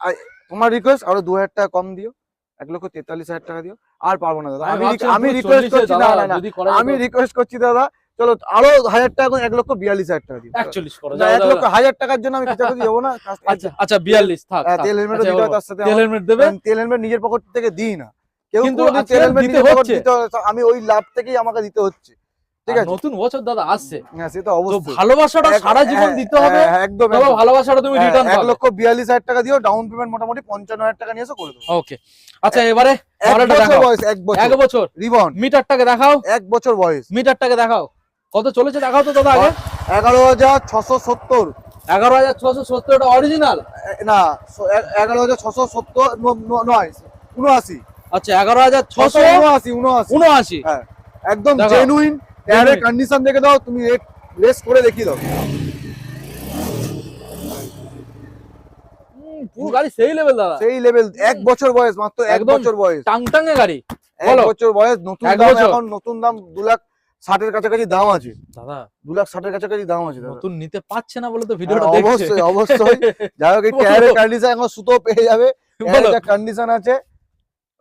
তোমার রিকোয়েস্ট আরো 2,000 টাকা কম দিও, 1,43,000 টাকা দিও। আর পারবো না দাদা, আমি ভাবছিলাম আমি পুরো রিকোয়েস্ট 40 করছি না দাদা, না না, যদি করা যেত। আমি রিকোয়েস্ট করছি দাদা, চলো আরো 1,000 টাকা করে 1,42,000 টাকা দিও। 41 করো, না, যাও, 1 যাও, লক্ষ যাও। 1,000 টাকার জন্য আমি কিছু যাবো না। আচ্ছা আচ্ছা 42 থাক, হ্যাঁ, থাক। তেল হেলমেটও আচ্ছা, দিতে হয় এবার তার সাথে। তেল হেলমেট দেবে? তেল হেলমেট নিজের পকেট থেকে দিই না, কেউ কিন্তু কোনোদিন আজকে তেল হেলমেট দিতে নিজের পকেট হচ্ছে। দিতে হয়, আমি ওই লাভ থেকেই আমাকে দিতে হচ্ছে। ঠিক আর আছে, নতুন বছর দাদা আসছে, হ্যাঁ সে তো তো অবশ্যই। ভালোবাসাটা সারা জীবন দিতে হবে। একদম তবে ভালোবাসাটা তুমি রিটার্ন পাবে। 1,42,000 টাকা দিও, ডাউন পেমেন্ট মোটামুটি 55,000 টাকা নিয়ে এসে করে দেবো। ওকে, আচ্ছা এবারে এক মডেলটা বছর দেখাও। বয়স, 1 বছর 1 বছর রিবন, মিটারটাকে দেখাও, 1 বছর বয়স, মিটারটাকে দেখাও কত চলেছে দেখাও তো দাদা আগে। 11,670 11,670 এটা অরিজিনাল। না 11,670 নয় 79, আচ্ছা 11,600 79 হ্যাঁ একদম দেখাও। জেনুইন। টায়ারের কন্ডিশন দেখে দাও, তুমি রেস করে দেখিয়ে দাও। পুরো গাড়ি সেই লেভেল দাদা, সেই লেভেল, 1 বছর বয়স, মাত্র 1 একদম বছর বয়স, টাংটাঙে গাড়ি। 1 বলো। বছর বয়স। নতুন 1 দাম বছর। এখন নতুন দাম 2,60,000 এর কাছাকাছি দাম আছে। দাদা 2,60,000 এর কাছাকাছি দাম আছে দাদা। নতুন নিতে পারছে না বলে তো ভিডিওটা হ্যাঁ, দেখছে। অবশ্যই অবশ্যই। যাই হোক, এই বলো। টায়ারের কন্ডিশন এখন সুতো পেয়ে যাবে, বলো। টায়ারের কন্ডিশন আছে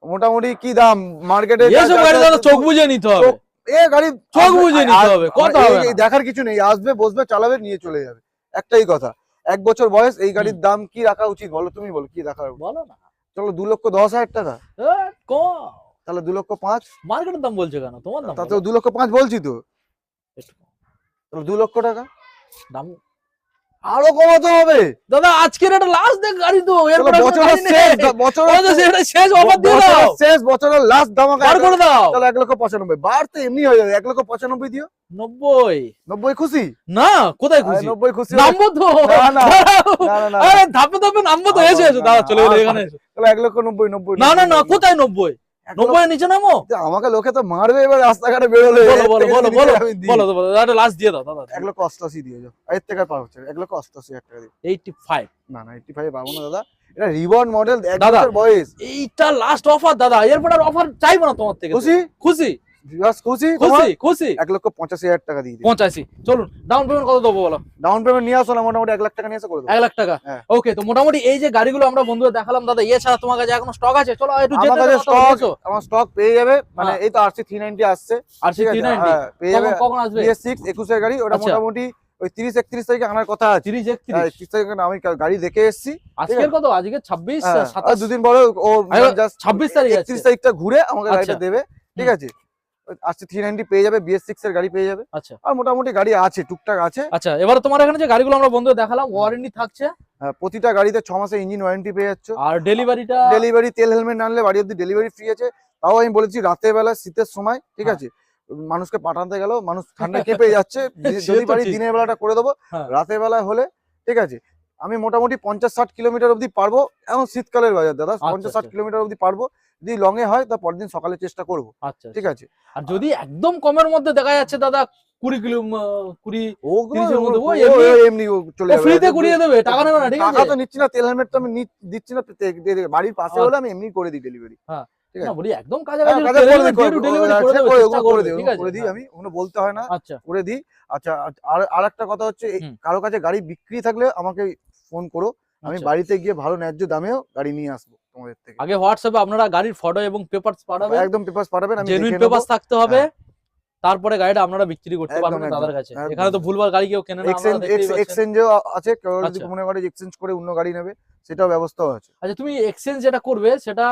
মোটামুটি। কি দাম মার্কেটে? এসব গাড়ি দাদা চোখ বুঝে নিতে হবে। এ গাড়ি চোখ বুঝে নিতে হবে, কথা হবে না। দেখার কিছু নেই, আসবে বসবে চালাবে নিয়ে চলে যাবে, একটাই কথা। 1 বছর বয়স, এই গাড়ির দাম কি রাখা উচিত বলো, তুমি বলো কি রাখা উচিত? বলো না। চলো 2,10,000 টাকা, কম তাহলে 2,05,000, মার্কেটের দাম বলছো কেন? তোমার দাম তাতে 2,05,000 বলছি তো, একটু কম। তাহলে 2 লক্ষ টাকা দাম আরো কমাতে হবে। দাদা আজকের এটা লাস্ট দেখ গাড়ি তো, চলো, এরপর বছরের শেষ, বছরের শেষ অফার দিয়ে দাও, বছরের শেষ, বছরের লাস্ট ধামাকা বার করে দাও। চলো 1,95,000, বার তো এমনি হয়ে যাবে, 1,95,000 দিও। 90 90 খুশি? না কোথায় খুশি? 90 খুশি? নামবো তো, না, না, দাঁড়াও। না, না, না। আরে ধাপে ধাপে নামবো তো, এসে এসো দাদা, চলে গেলে এখানে এসো। তাহলে 1,90,000, 90 না না না, কোথায় 90? 90 এর নিচে নামো। আমাকে লোকে তো মারবে এবার রাস্তাঘাটে বেরোলে। বলো বলো বলো বলো বলো বলো দাদা, লাস্ট দিয়ে দাও দাদা। 1,88,000 দিয়ে যাও, এর থেকে আর পার হচ্ছে 1,88,000 টাকা দিয়ে। 85 না না 85 পাবো না দাদা, এটা রিবন মডেল, এক দাদা, বছর বয়স। এইটা লাস্ট অফার দাদা, এরপর আর অফার চাইবো না তোমার থেকে। খুশি খুশি বিকাশ খুশি খুশি খুশি। 1,85,000 টাকা দিয়ে দিই। 85। চলুন ডাউন পেমেন্ট কত দেবো বলো? ডাউন পেমেন্ট নিয়ে আসো না, মোটামুটি 1 লাখ টাকা নিয়ে এসে করে দেবো। 1 লাখ টাকা। হ্যাঁ। ওকে, তো মোটামুটি এই যে গাড়িগুলো আমরা বন্ধুরা দেখালাম দাদা, এছাড়া তোমার কাছে এখনো স্টক আছে? চলো একটু আমার যেতে কাছে দাও, কথা বলেছো। আমার স্টক পেয়ে যাবে, মানে হ্যাঁ। এই তো RC 390 আসছে, আর ঠিক আছে? 390 হ্যাঁ, পেয়ে যাবে। কখন আসবে? BS6 21 এর গাড়ি, ওটা আচ্ছা। মোটামুটি ওই 30-31 তারিখে আনার কথা আছে। 30 হ্যাঁ, 31। 31 তারিখে আমি গাড়ি দেখে এসেছি। আজকের কত? আজকে 26 হ্যাঁ, আর 27। দুদিন পরে ও জাস্ট 26 তারিখ আছে। 31 তারিখটা ঘুরে আমাকে গাড়িটা আচ্ছা। দেবে, ঠিক আছে? RC 390 পেয়ে যাবে, BS6 এর গাড়ি পেয়ে যাবে। আচ্ছা আর মোটামুটি গাড়ি আছে, টুকটাক আছে। আচ্ছা, এবারে তোমার এখানে যে গাড়িগুলো আমরা বন্ধুরা দেখালাম, ওয়ারেন্টি থাকছে? হ্যাঁ, প্রতিটা গাড়িতে 6 মাসের ইঞ্জিন ওয়ারেন্টি পেয়ে যাচ্ছ। আর ডেলিভারিটা? ডেলিভারি, তেল হেলমেট না আনলে বাড়ি অব্দি ডেলিভারি ফ্রি আছে। তাও আমি বলেছি রাতের বেলা শীতের সময়, ঠিক হ্যাঁ। আছে, মানুষকে পাঠাতে গেল, মানুষ ঠান্ডা কেঁপে যাচ্ছে, সে যদি তো পারি ঠিক। দিনের বেলাটা করে দেবো, হ্যাঁ। রাতের বেলা হলে ঠিক আছে। আমি মোটামুটি 50-60 কিলোমিটার অব্দি পারবো, এখন শীতকালের বাজার দাদা, 50-60 আচ্ছা। কিলোমিটার অব্দি পারবো। যদি লং এ হয় তা পরের দিন সকালে চেষ্টা করবো, আচ্ছা ঠিক আছে? আর যদি একদম কমের মধ্যে দেখা যাচ্ছে দাদা, 20 কিলো 20 ওগুলো 30 এর মধ্যে ও এমনি চলে যাবে, ফ্রিতে ঘুরিয়ে দেবে, টাকা নেবে না, ঠিক আছে? টাকা তো নিচ্ছি না, তেল হেলমেট তো আমি দিচ্ছি না, বাড়ির পাশে হলে আমি এমনি করে দিই ডেলিভারি। হ্যাঁ, ঠিক না আছে? বলি একদম হ্যাঁ, কাছাকাছি কাজে করে দিই, ডেলিভারি করে দেবে, চেষ্টা করবে, ঠিক আছে? করে দিই, আমি ওগুলো বলতে হয় না, আচ্ছা করে দিই। আচ্ছা, আর একটা কথা হচ্ছে, হুম। কারো কাছে গাড়ি বিক্রি থাকলে আমাকে ফোন করো, আমি আচ্ছা। বাড়িতে গিয়ে ভালো ন্যায্য দামেও গাড়ি নিয়ে আসবো তোমাদের থেকে। আগে হোয়াটসঅ্যাপে আপনারা গাড়ির ফটো এবং পেপারস পাঠাবেন, একদম পেপারস পাঠাবেন, আমি জেনুইন দেখে নেবো। পেপারস থাকতে হবে, হ্যাঁ। তারপরে গাড়িটা আপনারা বিক্রি করতে একদম, পারবেন একদম, দাদার কাছে। একদম। এখানে তো ভুলভাল গাড়ি কেউ কেনে না, আপনারা দেখতেই পাচ্ছেন। এক্সচেঞ্জও আছে, কেউ যদি আচ্ছা। মনে করে এক্সচেঞ্জ করে অন্য গাড়ি নেবে, সেটাও ব্যবস্থাও আছে। আচ্ছা, তুমি এক্সচেঞ্জ যেটা করবে সেটা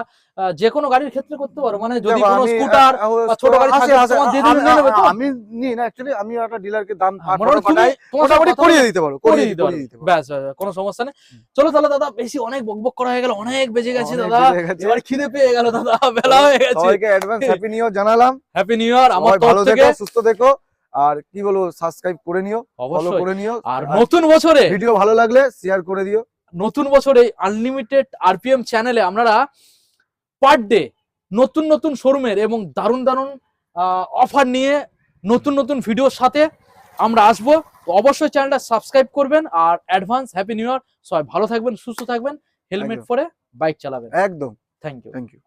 যে কোনো গাড়ির ক্ষেত্রে করতে পারো, মানে যদি দেখো, কোনো আমি স্কুটার বা ছোট গাড়ি থাকে তোমার দিয়ে দিলে নিয়ে নেবে তো? আমি নিই না, অ্যাকচুয়ালি আমি একটা ডিলারকে দাম মোটামুটি তুমি তোমার সাথে মোটামুটি কথা করিয়ে বলে দিতে পারো, করিয়ে দিতে পারো। করিয়ে দিতে পারো। ব্যাস ব্যাস, ব্যাস, কোনো সমস্যা নেই। চলো তাহলে দাদা, বেশি অনেক বকবক করা হয়ে গেল, অনেক বেজে গেছে অনেক দাদা, বেজে গেছে। এবার খিদে পেয়ে গেল দাদা, বেলা হয়ে গেছে। সবাইকে অ্যাডভান্স হ্যাপি নিউ ইয়ার জানালাম। হ্যাপি নিউ ইয়ার আমার সবাই তরফ ভালো থেকে। থেকো, সুস্থ থেকো, আর কি বলবো, সাবস্ক্রাইব করে নিও, ফলো অবশ্যই। করে নিও, আর নতুন বছরে ভিডিও ভালো লাগলে শেয়ার করে দিও। নতুন বছরে আনলিমিটেড আরপিএম চ্যানেলে আপনারা পার ডে নতুন নতুন শোরুমের এবং দারুণ দারুণ অফার নিয়ে নতুন নতুন ভিডিওর সাথে আমরা আসবো। তো অবশ্যই চ্যানেলটা সাবস্ক্রাইব করবেন, আর অ্যাডভান্স হ্যাপি নিউ ইয়ার। সবাই ভালো থাকবেন, সুস্থ থাকবেন, হেলমেট একদম। পরে বাইক চালাবেন। একদম, থ্যাংক ইউ। Thank you.